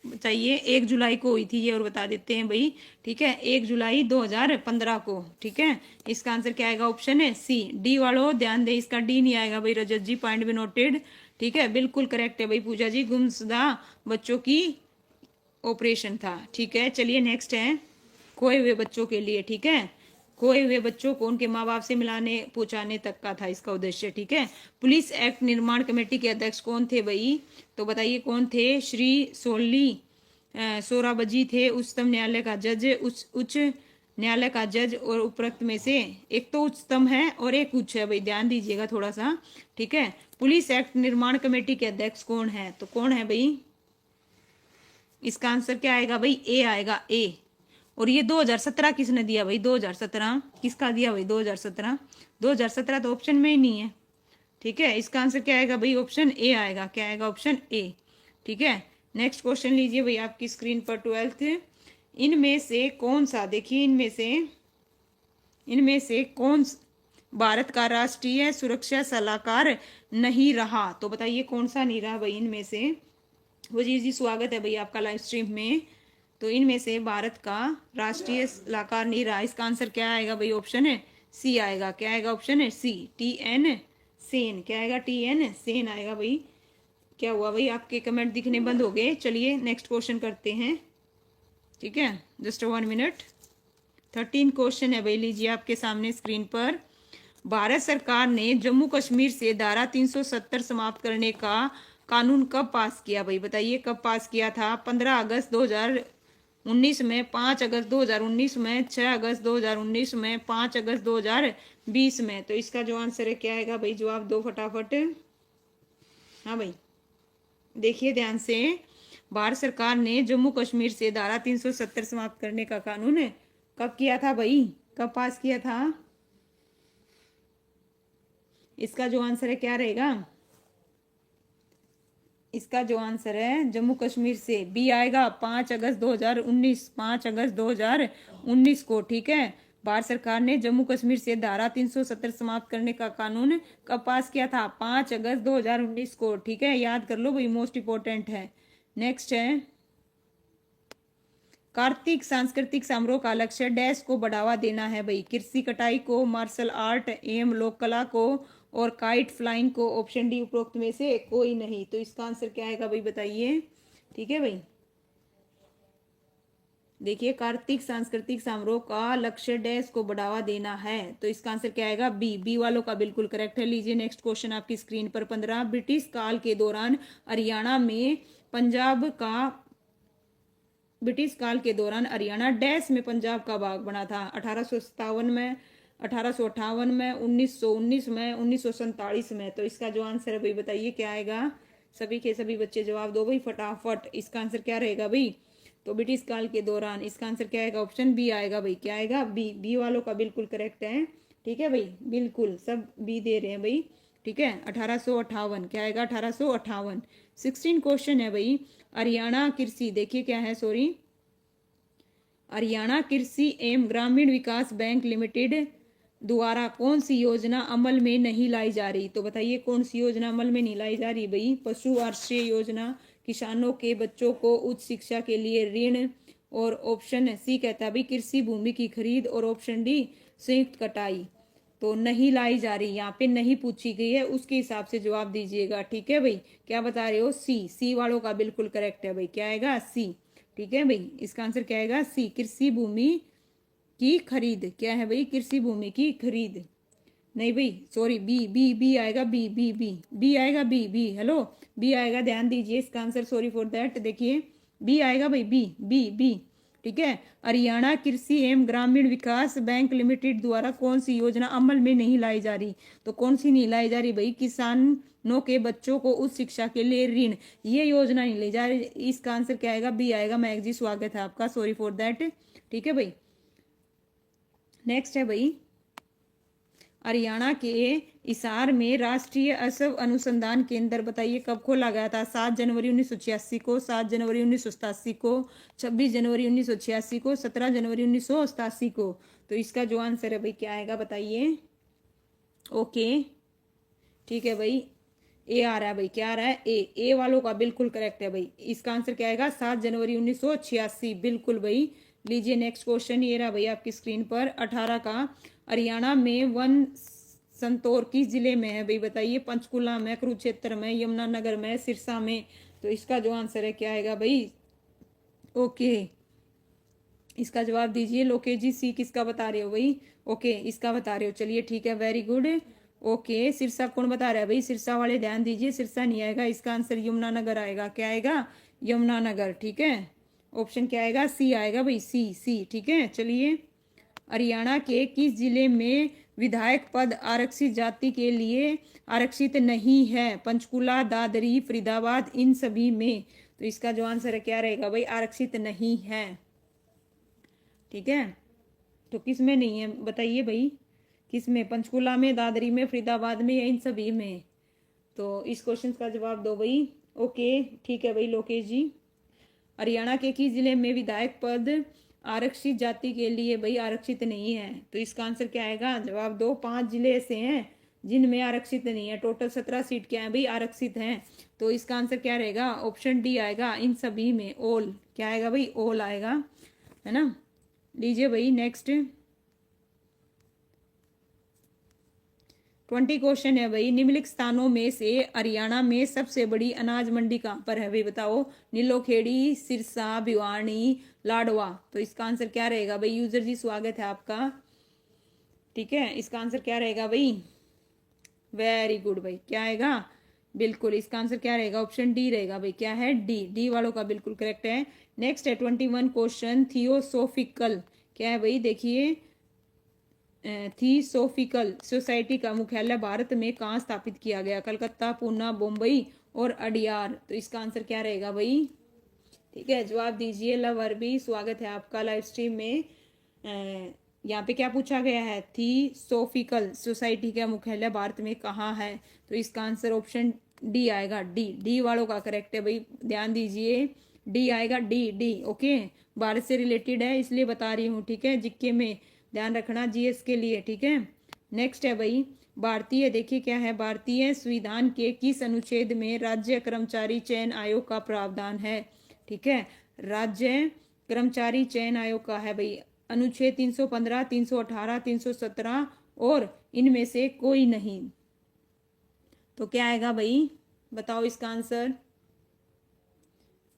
चाहिए 1 जुलाई को हुई थी ये, और बता देते हैं भाई। ठीक है, 1 जुलाई 2015 को। ठीक है, इसका आंसर क्या आएगा? ऑप्शन है सी। डी वालों ध्यान दे, इसका डी नहीं आएगा भाई। रजत जी, पॉइंट भी नोटेड। ठीक है, बिल्कुल करेक्ट है भाई। पूजा जी, गुमशुदा बच्चों की ऑपरेशन था। ठीक है, चलिए नेक्स्ट है, खोए हुए बच्चों के लिए। ठीक है, खोए हुए बच्चों को उनके माँ बाप से मिलाने पहुंचाने तक का था इसका उद्देश्य। ठीक है, पुलिस एक्ट निर्माण कमेटी के अध्यक्ष कौन थे भाई? तो बताइए कौन थे? श्री सोराबजी थे, उच्चतम न्यायालय का जज, उच्च न्यायालय का जज, और उपरोक्त में से एक तो उच्चतम है और एक उच्च है भाई, ध्यान दीजिएगा थोड़ा सा। ठीक है, पुलिस एक्ट निर्माण कमेटी के अध्यक्ष कौन है? तो कौन है भाई? इसका आंसर क्या आएगा भाई? ए आएगा, ए। और ये 2017 किसने दिया भाई? 2017 किसका दिया भाई? 2017, 2017 तो ऑप्शन में ही नहीं है। ठीक है, इसका आंसर क्या आएगा भाई? ऑप्शन ए आएगा। क्या आएगा? Option A. ठीक है, नेक्स्ट क्वेश्चन लीजिए भाई आपकी स्क्रीन पर, 12th। इनमें से कौन सा, देखिए, इनमें से कौन भारत का राष्ट्रीय सुरक्षा सलाहकार नहीं रहा? तो बताइए कौन सा नहीं रहा भाई इनमें से? वजीर जी, स्वागत है भाई आपका लाइव स्ट्रीम में। तो इनमें से भारत का राष्ट्रीय सलाहकार नहीं रहा, इसका आंसर क्या आएगा भाई? ऑप्शन है सी आएगा। क्या आएगा? ऑप्शन है सी, TN सेन। क्या आएगा? TN सेन आएगा भाई। क्या हुआ भाई, आपके कमेंट दिखने बंद हो गए। चलिए नेक्स्ट क्वेश्चन करते हैं। ठीक है, जस्ट 1 मिनट। 13 क्वेश्चन है भाई, लीजिए आपके सामने स्क्रीन पर। भारत सरकार ने जम्मू कश्मीर से धारा 370 समाप्त करने का कानून कब पास किया भाई? बताइए कब पास किया था? 15 अगस्त 2019 में, 5 अगस्त 2019 में, 6 अगस्त 2019 में, 5 अगस्त 2020 में। तो इसका जो आंसर है क्या आएगा भाई, जवाब दो फटाफट। हाँ भाई, देखिए ध्यान से, भारत सरकार ने जम्मू कश्मीर से धारा 370 समाप्त करने का कानून है कब किया था भाई, कब पास किया था? इसका जो आंसर है क्या रहेगा? इसका जो आंसर है जम्मू कश्मीर से, बी आएगा 5 अगस्त 2019, 5 अगस्त 2019 को। ठीक है, भारत सरकार ने जम्मू कश्मीर से धारा 370 समाप्त करने का कानून कब पास किया था? 5 अगस्त 2019 को। ठीक है, याद कर लो भाई, मोस्ट इंपोर्टेंट है। नेक्स्ट है, कार्तिक सांस्कृतिक समारोह का लक्ष्य डैश को बढ़ावा देना है भाई, कृषि कटाई को, मार्शल आर्ट एवं लोक कला को, और काइट फ्लाइंग को। ऑप्शन डी उपरोक्त में से कोई नहीं। तो इसका आंसर क्या आएगा भाई, बताइए। ठीक है भाई, देखिए, कार्तिक सांस्कृतिक समारोह का लक्ष्य डैश को बढ़ावा देना है, तो इसका आंसर क्या आएगा? बी। बी वालों का बिल्कुल करेक्ट है। लीजिए नेक्स्ट क्वेश्चन आपकी स्क्रीन पर। 15, ब्रिटिश काल के दौरान हरियाणा में पंजाब का, ब्रिटिश काल के दौरान हरियाणा डैश में पंजाब का भाग बना था? 1857 में, 1858 में, 1919 में, 1947 में। तो इसका जो आंसर है भाई, बताइए क्या आएगा? सभी के सभी बच्चे जवाब दो भाई फटाफट। इसका आंसर क्या रहेगा भाई? तो ब्रिटिश काल के दौरान, इसका आंसर क्या आएगा? ऑप्शन बी आएगा भाई। क्या आएगा? बी। बी वालों का बिल्कुल करेक्ट है। ठीक है भाई, बिल्कुल सब बी दे रहे हैं भाई। ठीक है, 1858 क्या आएगा? 1858। 16 क्वेश्चन है भाई, हरियाणा कृषि, देखिए क्या है, सॉरी, हरियाणा कृषि एवं ग्रामीण विकास बैंक लिमिटेड द्वारा कौन सी योजना अमल में नहीं लाई जा रही? तो बताइए कौन सी योजना अमल में नहीं लाई जा रही भाई? पशु आश्रय योजना, किसानों के बच्चों को उच्च शिक्षा के लिए ऋण, और ऑप्शन सी कहता है भाई कृषि भूमि की खरीद, और ऑप्शन डी संयुक्त कटाई। तो नहीं लाई जा रही, यहाँ पे नहीं पूछी गई है, उसके हिसाब से जवाब दीजिएगा। ठीक है भाई, क्या बता रहे हो? सी। सी वालों का बिल्कुल करेक्ट है भाई। क्या आएगा? सी। ठीक है भाई, इसका आंसर क्या आएगा? सी, कृषि भूमि की खरीद। क्या है भाई? कृषि भूमि की खरीद। नहीं भाई, सॉरी, बी। बी। बी आएगा, बी। बी। बी। बी आएगा, बी। बी। हेलो, बी आएगा, ध्यान दीजिए इसका आंसर, सॉरी फॉर दैट। देखिए, बी आएगा भाई, बी। बी। बी। ठीक है, हरियाणा कृषि एवं ग्रामीण विकास बैंक लिमिटेड द्वारा कौन सी योजना अमल में नहीं लाई जा रही? तो कौन सी नहीं लाई जा रही भाई? किसानों के बच्चों को उच्च शिक्षा के लिए ऋण, ये योजना नहीं ली जा रही। इसका आंसर क्या आएगा? बी आएगा। मैग जी स्वागत है आपका, सॉरी फॉर दैट। ठीक है भाई, नेक्स्ट है भाई, हरियाणा के हिसार में राष्ट्रीय असव अनुसंधान केंद्र, बताइए कब खोला गया था? 7 जनवरी 1986 को, 7 जनवरी 1987 को, 26 जनवरी 1986 को, 17 जनवरी 1987 को। तो इसका जो आंसर है भाई क्या आएगा, बताइए। ओके, ठीक है भाई, ए आ रहा है भाई। क्या आ रहा है? ए। ए वालों का बिल्कुल करेक्ट है भाई। इसका आंसर क्या आएगा? 7 जनवरी 1986, बिल्कुल भाई। लीजिए नेक्स्ट क्वेश्चन, ये रहा भाई आपकी स्क्रीन पर। 18 का, हरियाणा में वन संतोर किस जिले में है भाई? बताइए, पंचकुला में, कुरुक्षेत्र में, यमुनानगर में, सिरसा में। तो इसका जो आंसर है क्या आएगा भाई? ओके, इसका जवाब दीजिए। लोकेश जी, सी किसका बता रहे हो भाई? ओके, इसका बता रहे हो, चलिए ठीक है, वेरी गुड। ओके, सिरसा कौन बता रहा है भाई? सिरसा वाले ध्यान दीजिए, सिरसा नहीं आएगा, इसका आंसर यमुनानगर आएगा। क्या आएगा? यमुनानगर। ठीक है, ऑप्शन क्या आएगा? सी आएगा भाई, सी। सी। ठीक है, चलिए, हरियाणा के किस जिले में विधायक पद आरक्षित जाति के लिए आरक्षित नहीं है? पंचकुला, दादरी, फरीदाबाद, इन सभी में। तो इसका जो आंसर है क्या रहेगा भाई? आरक्षित नहीं है। ठीक है, तो किस में नहीं है बताइए भाई? किस में? पंचकुला में, दादरी में, फरीदाबाद में, या इन सभी में? तो इस क्वेश्चन का जवाब दो भाई। ओके, ठीक है भाई लोकेश जी, हरियाणा के किस जिले में विधायक पद आरक्षित जाति के लिए भाई आरक्षित नहीं है? तो इसका आंसर क्या आएगा? जवाब दो। 5 जिले ऐसे हैं जिनमें आरक्षित नहीं है, टोटल 17 सीट क्या है भाई? आरक्षित हैं। तो इसका आंसर क्या रहेगा? ऑप्शन डी आएगा, इन सभी में, ऑल। क्या आएगा भाई? ऑल आएगा, है ना। लीजिए भाई नेक्स्ट 20 क्वेश्चन है भाई, निम्नलिखित स्थानों में से हरियाणा में सबसे बड़ी अनाज मंडी कहाँ पर है भाई? बताओ, नीलोखेड़ी, सिरसा, भिवानी, लाडवा। तो इसका आंसर क्या रहेगा भाई? यूजर जी स्वागत है आपका। ठीक है, इसका आंसर क्या रहेगा भाई? वेरी गुड भाई, क्या आएगा? बिल्कुल, इसका आंसर क्या रहेगा? ऑप्शन डी रहेगा भाई। क्या है? डी। डी वालों का बिल्कुल करेक्ट है। नेक्स्ट है 21 क्वेश्चन, थियोसोफिकल। क्या है भाई? देखिए, थियोसोफिकल सोसाइटी का मुख्यालय भारत में कहाँ स्थापित किया गया? कलकत्ता, पूना, मुंबई और अडियार। तो इसका आंसर क्या रहेगा भाई? ठीक है, जवाब दीजिए। लव अरबी, स्वागत है आपका लाइव स्ट्रीम में। यहाँ पे क्या पूछा गया है? थियोसोफिकल सोसाइटी का मुख्यालय भारत में कहाँ है? तो इसका आंसर ऑप्शन डी आएगा। डी। डी वालों का करेक्ट है भाई, ध्यान दीजिए। डी आएगा। डी। डी। ओके, भारत से रिलेटेड है इसलिए बता रही हूँ। ठीक है, जीके में ध्यान रखना, जीएस के लिए। ठीक है, नेक्स्ट है भाई भारतीय। देखिए क्या है? भारतीय संविधान के किस अनुच्छेद में राज्य कर्मचारी चयन आयोग का प्रावधान है? ठीक है, राज्य कर्मचारी चयन आयोग का है भाई अनुच्छेद 315, 318, 317 और इनमें से कोई नहीं। तो क्या आएगा भाई? बताओ इसका आंसर।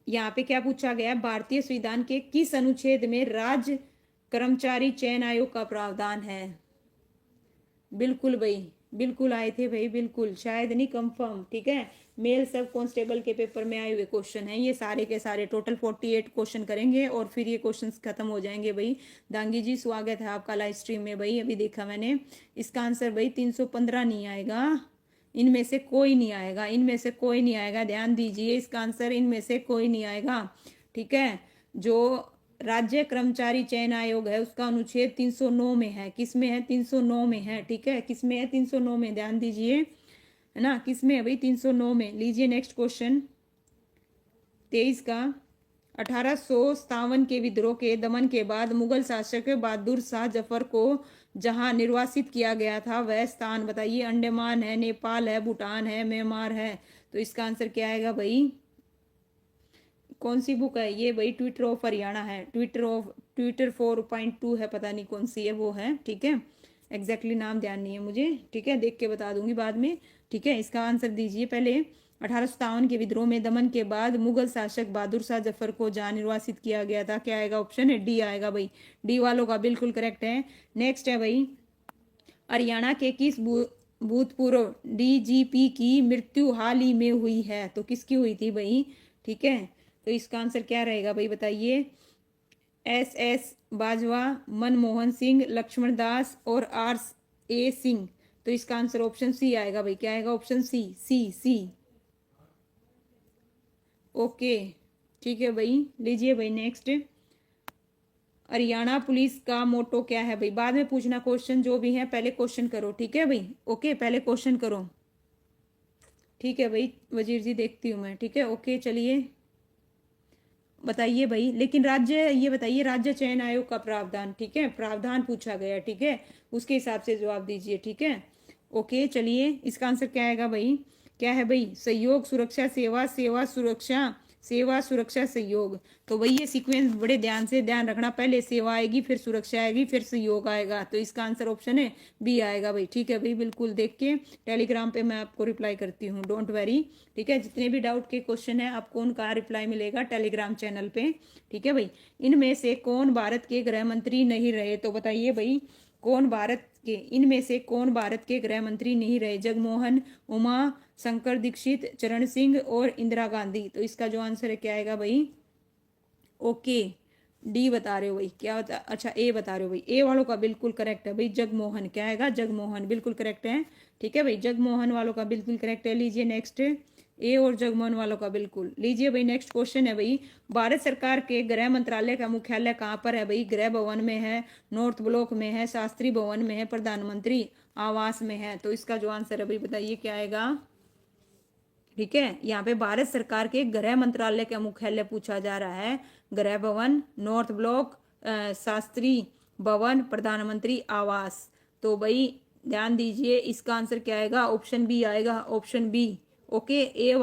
यहाँ पे क्या पूछा गया है? भारतीय संविधान के किस अनुच्छेद में राज्य कर्मचारी चयन आयोग का प्रावधान है? बिल्कुल भाई, बिल्कुल आए थे भाई, बिल्कुल, शायद नहीं, कंफर्म। ठीक है, मेल सब कांस्टेबल के पेपर में आए हुए क्वेश्चन हैं ये सारे के सारे। टोटल 48 क्वेश्चन करेंगे और फिर ये क्वेश्चंस खत्म हो जाएंगे भाई। दांगी जी, स्वागत है आपका लाइव स्ट्रीम में भाई। अभी देखा मैंने, इसका आंसर भाई 315 नहीं आएगा, इनमें से कोई नहीं आएगा, इनमें से कोई नहीं आएगा। ध्यान दीजिए, इसका आंसर इनमें से कोई नहीं आएगा। ठीक है, जो राज्य कर्मचारी चयन आयोग है उसका अनुच्छेद 309 में है। किस में है? 309 में है। ठीक है, किस में है? 309 में, ध्यान दीजिए, है ना? किस में है भाई? 309 में। लीजिए नेक्स्ट क्वेश्चन 23 का। 1857 के विद्रोह के दमन के बाद मुगल शासक बहादुर शाह जफर को जहां निर्वासित किया गया था वह स्थान बताइए। अंडमान है, नेपाल है, भूटान है, म्यांमार है। तो इसका आंसर क्या आएगा भाई? कौन सी बुक है ये भाई? ट्विटर ऑफ हरियाणा है, ट्विटर 4.2 है, पता नहीं कौन सी है वो है। ठीक है, एग्जैक्टली नाम ध्यान नहीं है मुझे। ठीक है, देख के बता दूंगी बाद में। ठीक है, इसका आंसर दीजिए पहले। 1857 के विद्रोह में दमन के बाद मुगल शासक बहादुर शाह जफर को जहां निर्वासित किया गया था, क्या आएगा? ऑप्शन है डी आएगा भाई। डी वालों का बिल्कुल करेक्ट है। नेक्स्ट है भाई, हरियाणा के किस भूतपूर्व डीजीपी की मृत्यु हाल ही में हुई है? तो किसकी हुई थी भाई? ठीक है, तो इसका आंसर क्या रहेगा भाई? बताइए। एस बाजवा, मनमोहन सिंह, लक्ष्मण दास और आर ए सिंह। तो इसका आंसर ऑप्शन सी आएगा भाई। क्या आएगा? Option C. सी। सी। ओके, ठीक है भाई। लीजिए भाई नेक्स्ट, हरियाणा पुलिस का मोटो क्या है भाई? बाद में पूछना क्वेश्चन जो भी है, पहले क्वेश्चन करो। ठीक है भाई, ओके, पहले क्वेश्चन करो। ठीक है भाई, वजीर जी देखती हूँ मैं। ठीक है, ओके, चलिए बताइए भाई। लेकिन राज्य, ये बताइए राज्य चयन आयोग का प्रावधान। ठीक है, प्रावधान पूछा गया। ठीक है, उसके हिसाब से जवाब दीजिए। ठीक है, ओके, चलिए इसका आंसर क्या आएगा भाई? क्या है भाई? सहयोग, सुरक्षा, सेवा, सेवा, सुरक्षा, सेवा, सुरक्षा, सहयोग। तो भाई ये सीक्वेंस बड़े ध्यान से ध्यान रखना, पहले सेवा आएगी, फिर सुरक्षा आएगी, फिर सहयोग आएगा। तो इसका आंसर ऑप्शन है बी आएगा भाई। ठीक है भाई, बिल्कुल देख के टेलीग्राम पे मैं आपको रिप्लाई करती हूँ, डोंट वरी। ठीक है, जितने भी डाउट के क्वेश्चन है आपको उनका रिप्लाई मिलेगा टेलीग्राम चैनल पे। ठीक है भाई, इनमें से कौन भारत के गृह मंत्री नहीं रहे? तो बताइए भाई, कौन भारत के, इनमें से कौन भारत के गृह मंत्री नहीं रहे? जगमोहन, उमा शंकर दीक्षित, चरण सिंह और इंदिरा गांधी। तो इसका जो आंसर है क्या आएगा भाई? ओके, डी बता रहे हो भाई? क्या बता? अच्छा, ए बता रहे हो भाई। ए वालों का बिल्कुल करेक्ट है भाई, जगमोहन। क्या आएगा? जगमोहन, बिल्कुल करेक्ट है। ठीक है भाई, जगमोहन वालों का बिल्कुल करेक्ट है। लीजिए नेक्स्ट, ए और जगमोहन वालों का बिल्कुल। लीजिए भाई नेक्स्ट क्वेश्चन है भाई, भारत सरकार के गृह मंत्रालय का मुख्यालय कहाँ पर है भाई? गृह भवन में है, नॉर्थ ब्लॉक में है, शास्त्री भवन में है, प्रधानमंत्री आवास में है। तो इसका जो आंसर है भाई बताइए क्या आएगा? ठीक है, यहाँ पे भारत सरकार के गृह मंत्रालय का मुख्यालय पूछा जा रहा है। गृह भवन, नॉर्थ ब्लॉक, शास्त्री भवन, प्रधानमंत्री आवास। तो भाई ध्यान दीजिए, इसका आंसर क्या आएगा? ऑप्शन बी आएगा, ऑप्शन बी। ओके, ए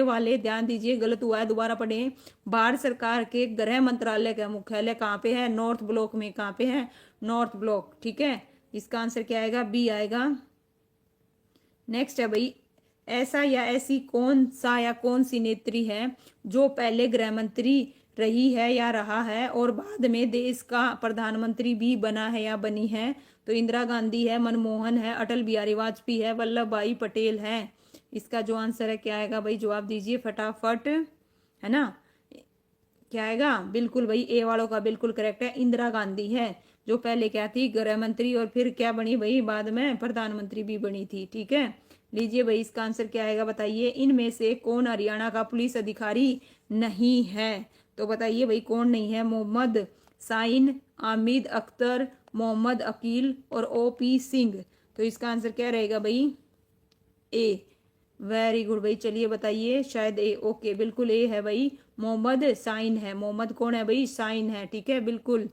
वाले ध्यान दीजिए, गलत हुआ है, दोबारा पढ़ें। भारत सरकार के गृह मंत्रालय का मुख्यालय कहाँ पे है? नॉर्थ ब्लॉक में। कहाँ पे है? North block. ठीक है, इसका आंसर क्या आएगा? बी आएगा। नेक्स्ट है भाई, ऐसा या ऐसी कौन सा या कौन सी नेत्री है जो पहले गृह मंत्री रही है या रहा है और बाद में देश का प्रधानमंत्री भी बना है या बनी है? तो इंदिरा गांधी है, मनमोहन है, अटल बिहारी वाजपेयी है, वल्लभ भाई पटेल है। इसका जो आंसर है क्या आएगा भाई, जवाब दीजिए फटाफट, है ना। क्या आएगा, बिल्कुल भाई ए वालों का बिल्कुल करेक्ट है, इंदिरा गांधी है, जो पहले क्या थी, गृह मंत्री, और फिर क्या बनी भाई, बाद में प्रधानमंत्री भी बनी थी। ठीक है, लीजिए भाई इसका आंसर क्या आएगा, बताइए इनमें से कौन हरियाणा का पुलिस अधिकारी नहीं है। तो बताइए भाई कौन नहीं है, मोहम्मद साइन, आमिद अख्तर, मोहम्मद अकील और OP सिंह। तो इसका आंसर क्या रहेगा भाई, ए। वेरी गुड भाई, चलिए बताइए, शायद ए, ओके बिल्कुल ए है भाई, मोहम्मद साइन है। मोहम्मद कौन है भाई, साइन है। ठीक है, बिल्कुल।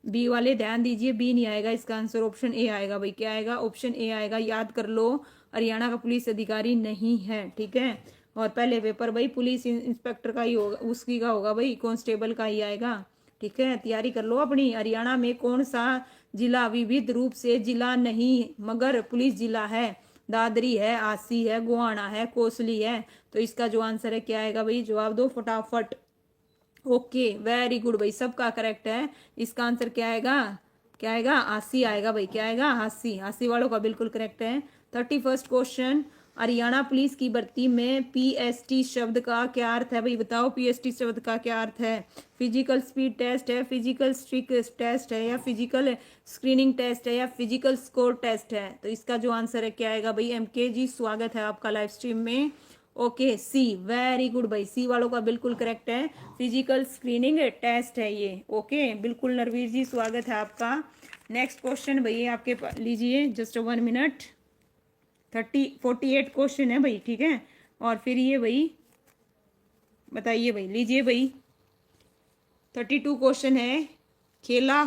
बी वाले ध्यान दीजिए, बी नहीं आएगा इसका आंसर, ऑप्शन ए आएगा भाई। क्या आएगा, ऑप्शन ए आएगा, याद कर लो, हरियाणा का पुलिस अधिकारी नहीं है। ठीक है, और पहले पेपर भाई पुलिस इंस्पेक्टर का ही होगा, उसकी का होगा भाई, कांस्टेबल का ही आएगा। ठीक है, तैयारी कर लो अपनी। हरियाणा में कौन सा जिला विविध रूप से जिला नहीं मगर पुलिस जिला है, दादरी है, आसी है, गोहाना है, कोसली है। तो इसका जो आंसर है क्या आएगा भाई, जवाब दो फटाफट। ओके वेरी गुड भाई, सबका करेक्ट है। इसका आंसर क्या आएगा, क्या आएगा, आसी आएगा भाई। क्या आएगा, आसी। आसी वालों का बिल्कुल करेक्ट है। 31st क्वेश्चन, हरियाणा पुलिस की भर्ती में PST शब्द का क्या अर्थ है भाई, बताओ PST शब्द का क्या अर्थ है। फिजिकल स्पीड टेस्ट है, फिजिकल स्ट्रिक टेस्ट है, या फिजिकल स्क्रीनिंग टेस्ट है, या फिजिकल स्कोर टेस्ट है। तो इसका जो आंसर है क्या आएगा भाई, MK जी स्वागत है आपका लाइव स्ट्रीम में। ओके सी, वेरी गुड भाई, सी वालों का बिल्कुल करेक्ट है, फिजिकल स्क्रीनिंग टेस्ट है ये। ओके बिल्कुल, नरवीर जी स्वागत है आपका। नेक्स्ट क्वेश्चन भैया आपके लीजिए, जस्ट 1 मिनट। 48 क्वेश्चन है भाई। ठीक है, और फिर ये भाई बताइए भाई, लीजिए भाई 32 क्वेश्चन है। खेला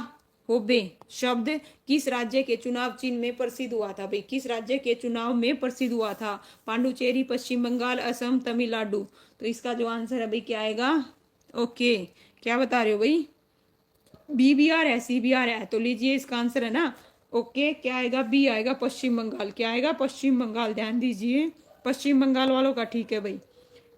होबे शब्द किस राज्य के चुनाव चिन्ह में प्रसिद्ध हुआ था भाई, किस राज्य के चुनाव में प्रसिद्ध हुआ था, पांडुचेरी, पश्चिम बंगाल, असम, तमिलनाडु। तो इसका जो आंसर है भाई क्या आएगा, ओके क्या बता रहे हो भाई, BBR है, CBR है। तो लीजिए इसका आंसर है ना, ओके क्या आएगा, बी आएगा, पश्चिम बंगाल। क्या आएगा, पश्चिम बंगाल, ध्यान दीजिए पश्चिम बंगाल वालों का। ठीक है भाई,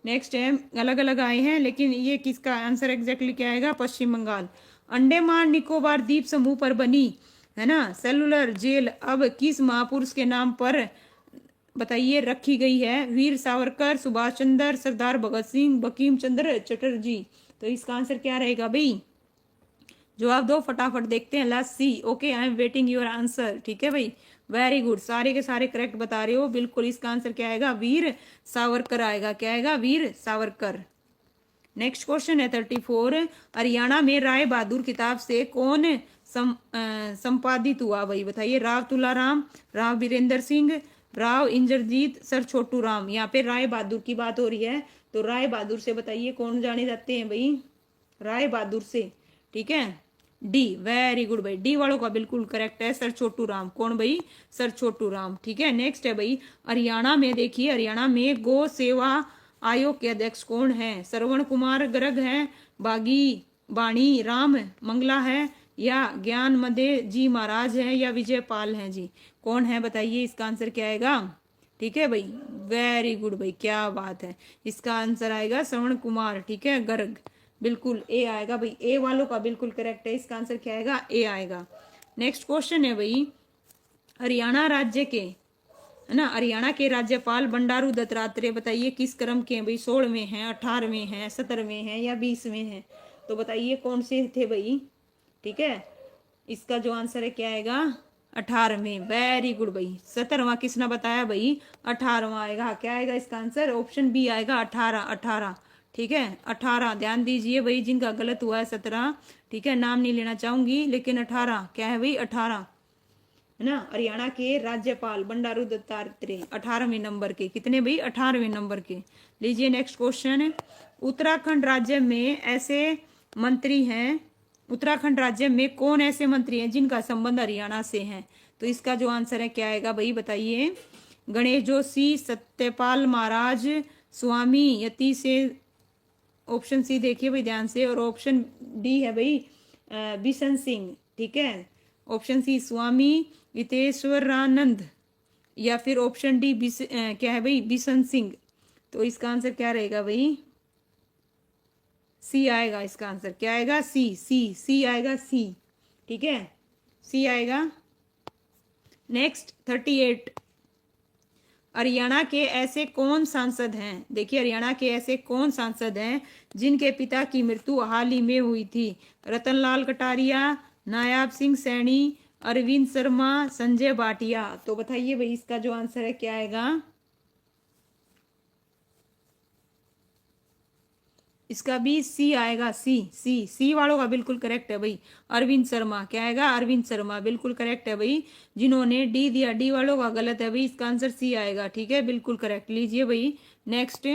नेक्स्ट है, अलग अलग आए हैं लेकिन ये किसका आंसर एग्जैक्टली क्या आएगा, पश्चिम बंगाल। अंडमान निकोबार द्वीप समूह पर बनी, है ना, सेलुलर जेल अब किस महापुरुष के नाम पर बताइए रखी गई है, वीर सावरकर, सुभाष चंद्र, सरदार भगत सिंह, बंकिम चंद्र चटर्जी। तो इसका आंसर क्या रहेगा भाई, जवाब दो फटाफट, देखते हैं। Last C, okay I am waiting your answer. ठीक है भाई, वेरी गुड, सारे के सारे करेक्ट बता रहे हो बिल्कुल। इसका आंसर क्या आएगा, वीर सावरकर आएगा। क्या आएगा, वीर सावरकर। नेक्स्ट क्वेश्चन है 34, हरियाणा में राय बहादुर किताब से कौन संपादित हुआ भाई, बताइए। राव तुलाराम, राव बीरेंद्र सिंह, राव इंद्रजीत, सर छोटू राम। यहाँ पे राय बहादुर की बात हो रही है, तो राय बहादुर से बताइए कौन जाने जाते हैं भाई, राय बहादुर से। ठीक है, डी, वेरी गुड भाई, डी वालों का बिल्कुल करेक्ट है, सर छोटू राम। कौन भाई, सर छोटू राम। ठीक है, नेक्स्ट है भाई, हरियाणा में देखिए, हरियाणा में गौ सेवा आयोग के अध्यक्ष कौन है, श्रवण कुमार गर्ग है, बागी बाणी राम मंगला है, या ज्ञान मदे जी महाराज है, या विजय पाल है जी। कौन है बताइए, इसका आंसर क्या आएगा। ठीक है भाई, वेरी गुड भाई, क्या बात है, इसका आंसर आएगा श्रवण कुमार। ठीक है, गर्ग, बिल्कुल ए आएगा भाई, ए वालों का बिल्कुल करेक्ट है, इसका आंसर क्या आएगा, ए आएगा। नेक्स्ट क्वेश्चन है भाई, हरियाणा राज्य के, है ना, हरियाणा के राज्यपाल बंडारू दत्तात्रेय बताइए किस क्रम के हैं भाई, 16वें हैं, 18वें हैं, 17वें हैं, या 20वें हैं। तो बताइए कौन से थे भाई। ठीक है, इसका जो आंसर है क्या आएगा, 18वें। वेरी गुड भाई, 17वां किसने बताया भाई, 18वां आएगा। क्या आएगा इसका आंसर, ऑप्शन बी आएगा, 18 18। ठीक है, 18, ध्यान दीजिए भाई, जिनका गलत हुआ है 17। ठीक है, नाम नहीं लेना चाहूंगी, लेकिन 18 क्या है भाई, 18, है ना। हरियाणा के राज्यपाल बंडारू दत्तात्रेय 18वें नंबर के, कितने भाई, 18वें नंबर के। लीजिए नेक्स्ट क्वेश्चन, उत्तराखंड राज्य में ऐसे मंत्री हैं, उत्तराखंड राज्य में कौन ऐसे मंत्री हैं जिनका संबंध हरियाणा से है। तो इसका जो आंसर है क्या आएगा भाई, बताइए। गणेश जोशी, सत्यपाल महाराज, स्वामी यति से, ऑप्शन सी देखिए भाई ध्यान से, और ऑप्शन डी है भाई बिशन सिंह। ठीक है, ऑप्शन सी स्वामी वितेश्वरानंद, या फिर ऑप्शन डी क्या है भाई, बिशन सिंह। तो इसका आंसर क्या रहेगा भाई, सी आएगा। इसका आंसर क्या आएगा, सी, सी सी आएगा, सी। ठीक है, सी आएगा। नेक्स्ट 38, हरियाणा के ऐसे कौन सांसद हैं, देखिए हरियाणा के ऐसे कौन सांसद हैं जिनके पिता की मृत्यु हाल ही में हुई थी? रतनलाल कटारिया, नायाब सिंह सैनी, अरविंद शर्मा, संजय भाटिया। तो बताइए भाई इसका जो आंसर है क्या आएगा? इसका भी सी आएगा, सी सी सी वालों का बिल्कुल करेक्ट है भाई। अरविंद शर्मा, क्या आएगा? अरविंद शर्मा बिल्कुल करेक्ट है भाई। जिन्होंने डी दिया, डी वालों का गलत है भाई, इसका आंसर सी आएगा। ठीक है, बिल्कुल करेक्ट। लीजिए भाई नेक्स्ट।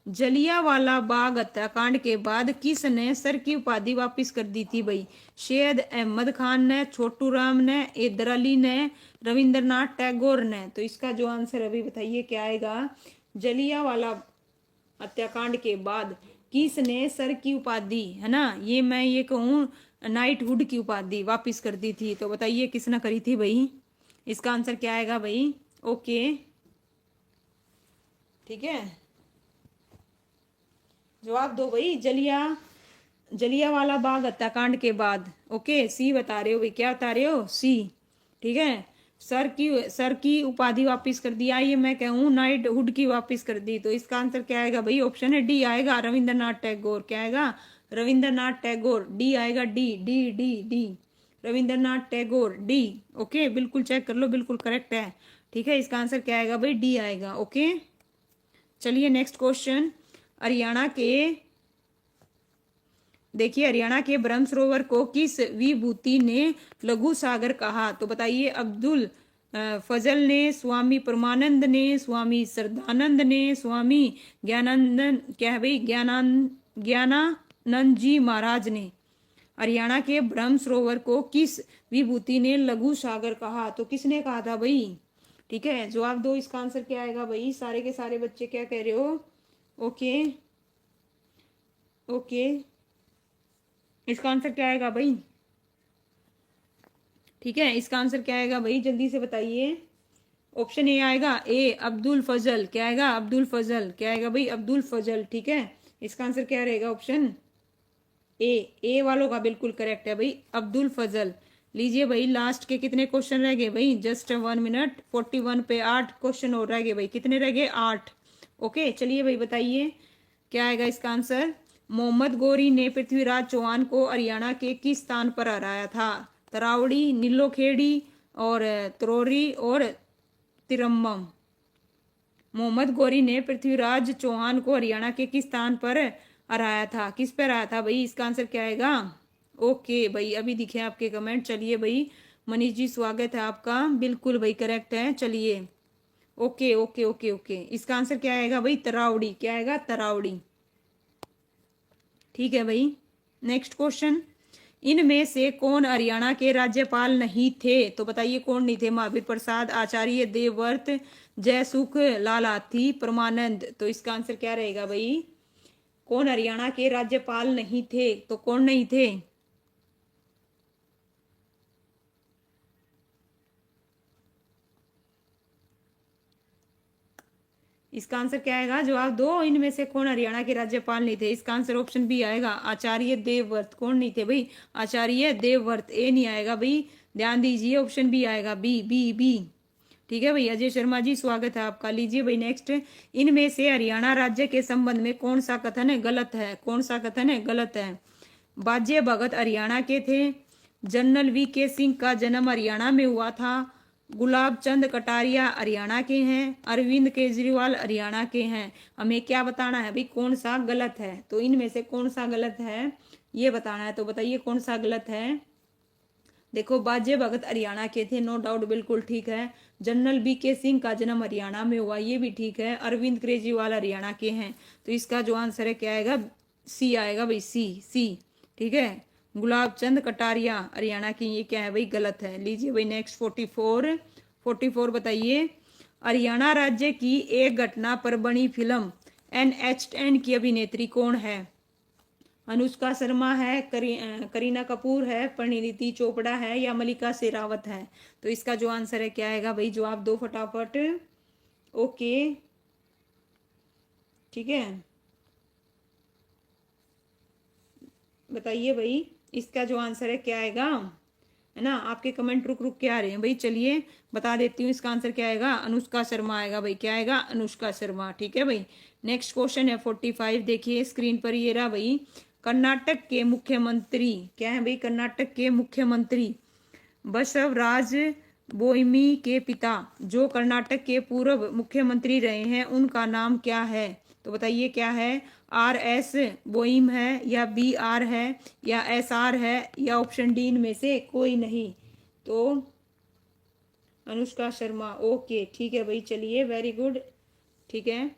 जलियांवाला बाग हत्याकांड के बाद किसने सर की उपाधि वापस कर दी थी भाई? सैयद अहमद खान ने, छोटू राम ने, हैदर अली ने, रविंद्रनाथ टैगोर ने। तो इसका जो आंसर है भाई बताइए क्या आएगा? जलियांवाला हत्याकांड के बाद किसने सर की उपाधि, है ना, ये मैं ये कहूँ नाइटहुड की उपाधि वापस कर दी थी? तो बताइए किसने करी थी भाई? इसका आंसर क्या आएगा भाई? ओके, ठीक है, जवाब दो भाई। जलियांवाला बाग हत्याकांड के बाद। ओके, सी बता रहे हो भाई, क्या बता रहे हो? सी। ठीक है, सर की उपाधि वापस कर दी। ये मैं कहूँ नाइटहुड की वापस कर दी। तो इसका आंसर क्या आएगा भाई? ऑप्शन है डी आएगा, रविंद्रनाथ टैगोर। क्या आएगा? रविंद्रनाथ टैगोर। डी आएगा, D D D D, Rabindranath Tagore, D. Okay, बिल्कुल चेक कर लो, बिल्कुल करेक्ट है। ठीक है, इसका आंसर क्या आएगा भाई? डी आएगा। ओके, चलिए नेक्स्ट क्वेश्चन। हरियाणा के, देखिए हरियाणा के ब्रह्म सरोवर को किस विभूति ने लघु सागर कहा? तो बताइए, अब्दुल फजल ने, स्वामी परमानंद ने, स्वामी श्रद्धानंद ने, स्वामी ज्ञानानंद, क्या है भाई? ज्ञानानंद जी महाराज ने हरियाणा के ब्रह्म सरोवर को किस विभूति ने लघु सागर कहा? तो किसने कहा था भाई? ठीक है, जवाब दो। इसका आंसर क्या आएगा भाई? सारे के सारे बच्चे क्या कह रहे हो? ओके ओके, इसका आंसर क्या आएगा भाई? ठीक है, इसका आंसर क्या आएगा भाई? जल्दी से बताइए। ऑप्शन ए आएगा, ए अब्दुल फजल। क्या आएगा? अब्दुल फजल। क्या आएगा भाई? अब्दुल फजल। ठीक है, इसका आंसर क्या रहेगा? ऑप्शन ए वालों का बिल्कुल करेक्ट है भाई, अब्दुल फजल। लीजिए भाई, लास्ट के कितने क्वेश्चन रह गए भाई? जस्ट 1 मिनट, 41 पे 8 क्वेश्चन और रह गए भाई। कितने रह गए? 8। ओके, चलिए भाई बताइए क्या आएगा इसका आंसर? मोहम्मद गौरी ने पृथ्वीराज चौहान को हरियाणा के किस स्थान पर हराया था? तरावड़ी, नीलोखेड़ी और तरोरी और तिरम्बम। मोहम्मद गौरी ने पृथ्वीराज चौहान को हरियाणा के किस स्थान पर हराया था? किस पर हराया था भाई? इसका आंसर क्या आएगा? ओके भाई, अभी दिखे आपके कमेंट। चलिए भाई मनीष जी, स्वागत है आपका, बिल्कुल भाई करेक्ट है। चलिए ओके ओके ओके ओके, इसका आंसर क्या आएगा भाई? तरावड़ी। क्या आएगा? तरावड़ी। ठीक है भाई, नेक्स्ट क्वेश्चन। इनमें से कौन हरियाणा के राज्यपाल नहीं थे? तो बताइए कौन नहीं थे? महावीर प्रसाद, आचार्य देवव्रत, जयसुख, लाल हाथी, परमानंद। तो इसका आंसर क्या रहेगा भाई? कौन हरियाणा के राज्यपाल नहीं थे? तो कौन नहीं थे? इसका आंसर क्या आएगा? जवाब दो। इनमें से कौन हरियाणा के राज्यपाल नहीं थे? इसका आंसर ऑप्शन बी आएगा, आचार्य देवव्रत। कौन नहीं थे भाई? आचार्य देवव्रत। ए नहीं आएगा भाई, ध्यान दीजिए, ऑप्शन बी आएगा, बी बी बी। ठीक है भाई, अजय शर्मा जी स्वागत है आपका। लीजिए भाई नेक्स्ट। इनमें से हरियाणा राज्य के संबंध में कौन सा कथन है गलत है? कौन सा कथन है गलत है? बाजे भगत हरियाणा के थे, जनरल वी के सिंह का जन्म हरियाणा में हुआ था, गुलाब चंद कटारिया हरियाणा के हैं, अरविंद केजरीवाल हरियाणा के हैं। हमें क्या बताना है भाई? कौन सा गलत है? तो इनमें से कौन सा गलत है ये बताना है। तो बताइए कौन सा गलत है? देखो, बाजे भगत हरियाणा के थे, नो डाउट, बिल्कुल ठीक है। जनरल वी के सिंह का जन्म हरियाणा में हुआ, ये भी ठीक है। अरविंद केजरीवाल हरियाणा के हैं। तो इसका जो आंसर है क्या आएगा? सी आएगा भाई, सी सी। ठीक है, गुलाब चंद कटारिया हरियाणा की, ये क्या है भाई? गलत है। लीजिए भाई नेक्स्ट 44 बताइए। हरियाणा राज्य की एक घटना पर बनी फिल्म NH10 की अभिनेत्री कौन है? अनुष्का शर्मा है, करीना कपूर है, परिणीति चोपड़ा है, या मलिका शेरावत है? तो इसका जो आंसर है क्या आएगा भाई? जवाब दो फटाफट। ओके, ठीक है, बताइए भाई इसका जो आंसर है क्या आएगा? है ना। आपके कमेंट रुक रुक के आ रहे हैं भाई। चलिए बता देती हूँ, इसका आंसर क्या आएगा, अनुष्का शर्मा आएगा भाई। क्या आएगा, अनुष्का शर्मा। ठीक है भाई। नेक्स्ट क्वेश्चन है 45, देखिए स्क्रीन पर ये रहा भाई। कर्नाटक के मुख्यमंत्री क्या है भाई, कर्नाटक के मुख्यमंत्री बसवराज बोइमी के पिता जो कर्नाटक के पूर्व मुख्यमंत्री रहे हैं उनका नाम क्या है। तो बताइए क्या है, आर एस बोइम है, या बी आर है, या एस आर है, या ऑप्शन डी में से कोई नहीं। तो अनुष्का शर्मा। ओके ठीक है भाई, चलिए वेरी गुड। ठीक है,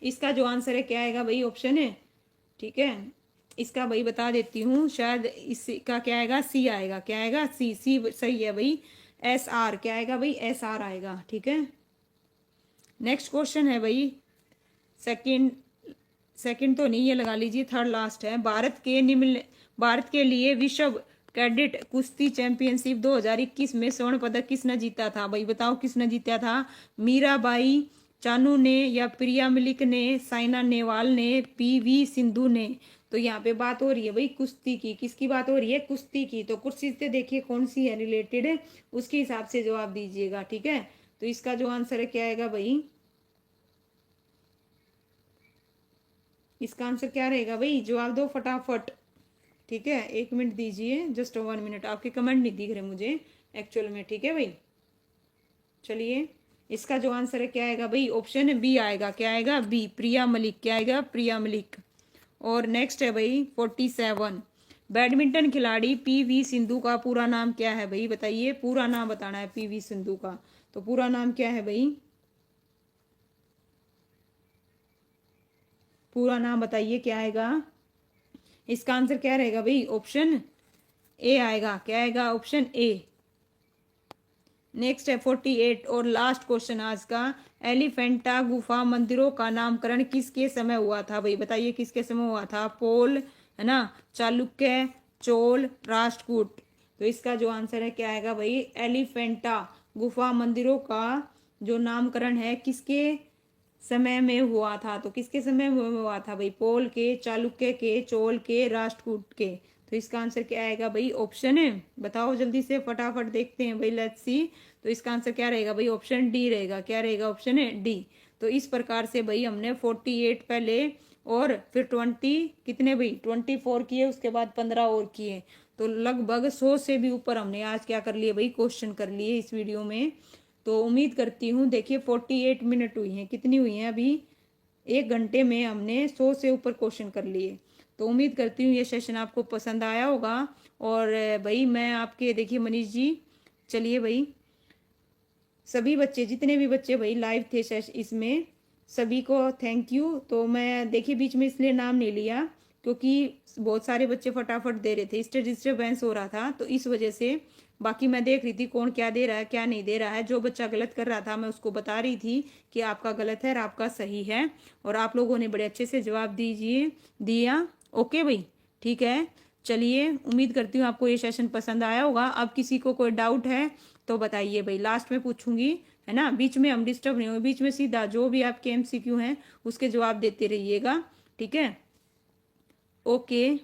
इसका जो आंसर है क्या आएगा भाई, ऑप्शन है। ठीक है, इसका भाई बता देती हूँ, शायद इसका क्या आएगा, सी आएगा। क्या आएगा, सी। सी सही है भाई। एस आर क्या आएगा भाई, एस आर आएगा। ठीक है, नेक्स्ट क्वेश्चन है भाई सेकंड। सेकंड तो नहीं, ये लगा लीजिए, थर्ड लास्ट है। भारत के लिए विश्व कैडेट कुश्ती चैंपियनशिप 2021 में स्वर्ण पदक किसने जीता था भाई, बताओ किसने जीता था। मीराबाई चानू ने, या प्रिया मलिक ने, साइना नेहवाल ने, पीवी सिंधु ने। तो यहाँ पे बात हो रही है भाई कुश्ती की। किसकी बात हो रही है, कुश्ती की। तो कुश्ती से देखिए कौन सी है रिलेटेड है, उसके हिसाब से जवाब दीजिएगा। ठीक है, तो इसका जो आंसर है क्या आएगा भाई, इसका आंसर क्या रहेगा भाई, जवाब दो फटाफट। ठीक है, 1 मिनट दीजिए, जस्ट 1 मिनट। आपके कमेंट नहीं दिख रहे मुझे एक्चुअल में। ठीक है भाई, चलिए इसका जो आंसर है क्या आएगा भाई, ऑप्शन बी आएगा। क्या आएगा, बी, प्रिया मलिक। क्या आएगा, प्रिया मलिक। और नेक्स्ट है भाई 47, बैडमिंटन खिलाड़ी पीवी सिंधु का पूरा नाम क्या है भाई, बताइए। पूरा नाम बताना है पीवी सिंधु का। तो पूरा नाम क्या है भाई, पूरा नाम बताइए क्या आएगा। इसका आंसर क्या रहेगा भाई, ऑप्शन ए आएगा। क्या आएगा, ऑप्शन ए। नेक्स्ट है 48 और लास्ट क्वेश्चन आज का। एलिफेंटा गुफा मंदिरों का नामकरण किसके समय हुआ था भाई, बताइए किसके समय हुआ था। पोल, है ना, चालुक्य, चोल, राष्ट्रकूट। तो इसका जो आंसर है क्या आएगा भाई, एलिफेंटा गुफा मंदिरों का जो नामकरण है किसके समय में हुआ था। तो किसके समय में हुआ था भाई, पोल के, चालुक्य के, चोल के, राष्ट्रकूट के। तो इसका आंसर क्या आएगा भाई, ऑप्शन है। बताओ जल्दी से फटाफट, देखते हैं भाई, लेट्स सी। तो इसका आंसर क्या रहेगा भाई, ऑप्शन डी रहेगा। क्या रहेगा, ऑप्शन है डी। तो इस प्रकार से भाई हमने 48 पहले, और फिर 20 कितने भाई, 24 किए, उसके बाद 15 और किए। तो लगभग 100 से भी ऊपर हमने आज क्या कर लिए भाई, क्वेश्चन कर लिए इस वीडियो में। तो उम्मीद करती हूँ, देखिए 48 मिनट हुई हैं, कितनी हुई हैं अभी, 1 घंटे में हमने 100 से ऊपर क्वेश्चन कर लिए। तो उम्मीद करती हूँ ये सेशन आपको पसंद आया होगा। और भाई मैं आपके, देखिए मनीष जी, चलिए भाई, सभी बच्चे, जितने भी बच्चे भाई लाइव थे इसमें, सभी को थैंक यू। तो मैं देखिए बीच में इसलिए नाम नहीं लिया क्योंकि बहुत सारे बच्चे फटाफट दे रहे थे, इससे डिस्टर्बेंस हो रहा था, तो इस वजह से। बाकी मैं देख रही थी कौन क्या दे रहा है क्या नहीं दे रहा है। जो बच्चा गलत कर रहा था मैं उसको बता रही थी कि आपका गलत है और आपका सही है। और आप लोगों ने बड़े अच्छे से जवाब दिया। ओके भाई, ठीक है। चलिए उम्मीद करती हूँ आपको ये सेशन पसंद आया होगा। अब किसी को कोई डाउट है तो बताइए भाई, लास्ट में पूछूंगी, है ना। बीच में हम डिस्टर्ब नहीं होंगे, बीच में सीधा जो भी आपके एमसीक्यू हैं उसके जवाब देते रहिएगा। ठीक है, ओके।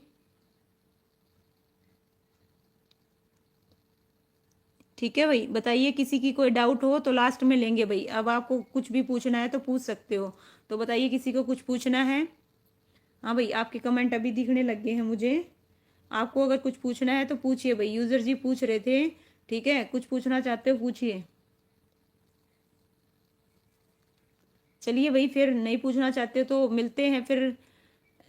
ठीक है भाई, बताइए किसी की कोई डाउट हो तो लास्ट में लेंगे भाई। अब आपको कुछ भी पूछना है तो पूछ सकते हो। तो बताइए किसी को कुछ पूछना है। हाँ भाई, आपके कमेंट अभी दिखने लग गए हैं मुझे। आपको अगर कुछ पूछना है तो पूछिए भाई। यूजर जी पूछ रहे थे, ठीक है, कुछ पूछना चाहते हो पूछिए। चलिए भाई, फिर नहीं पूछना चाहते तो मिलते हैं फिर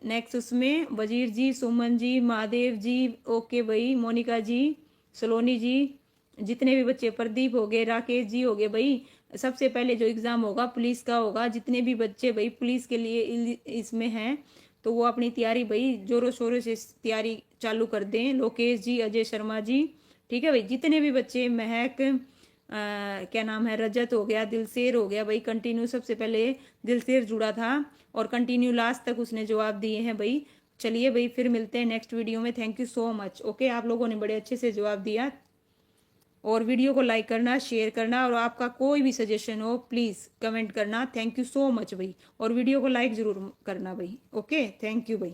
नेक्स्ट उसमें। वजीर जी, सुमन जी, महादेव जी, ओके भाई, मोनिका जी, सलोनी जी, जितने भी बच्चे, प्रदीप हो गए, राकेश जी हो गए भाई। सबसे पहले जो एग्ज़ाम होगा पुलिस का होगा। जितने भी बच्चे भाई पुलिस के लिए इसमें हैं तो वो अपनी तैयारी भाई जोरों शोरों से तैयारी चालू कर दें। लोकेश जी, अजय शर्मा जी, ठीक है भाई। जितने भी बच्चे, महक, क्या नाम है, रजत हो गया, दिलसेर हो गया भाई, कंटिन्यू सबसे पहले दिलसेर जुड़ा था और कंटिन्यू लास्ट तक उसने जवाब दिए हैं भाई। चलिए भाई, फिर मिलते हैं नेक्स्ट वीडियो में। Thank you so much. Okay, आप लोगों ने बड़े अच्छे से जवाब दिया। और वीडियो को लाइक करना, शेयर करना, और आपका कोई भी सजेशन हो प्लीज़ कमेंट करना। थैंक यू सो मच भाई। और वीडियो को लाइक ज़रूर करना भाई। ओके, थैंक यू भाई।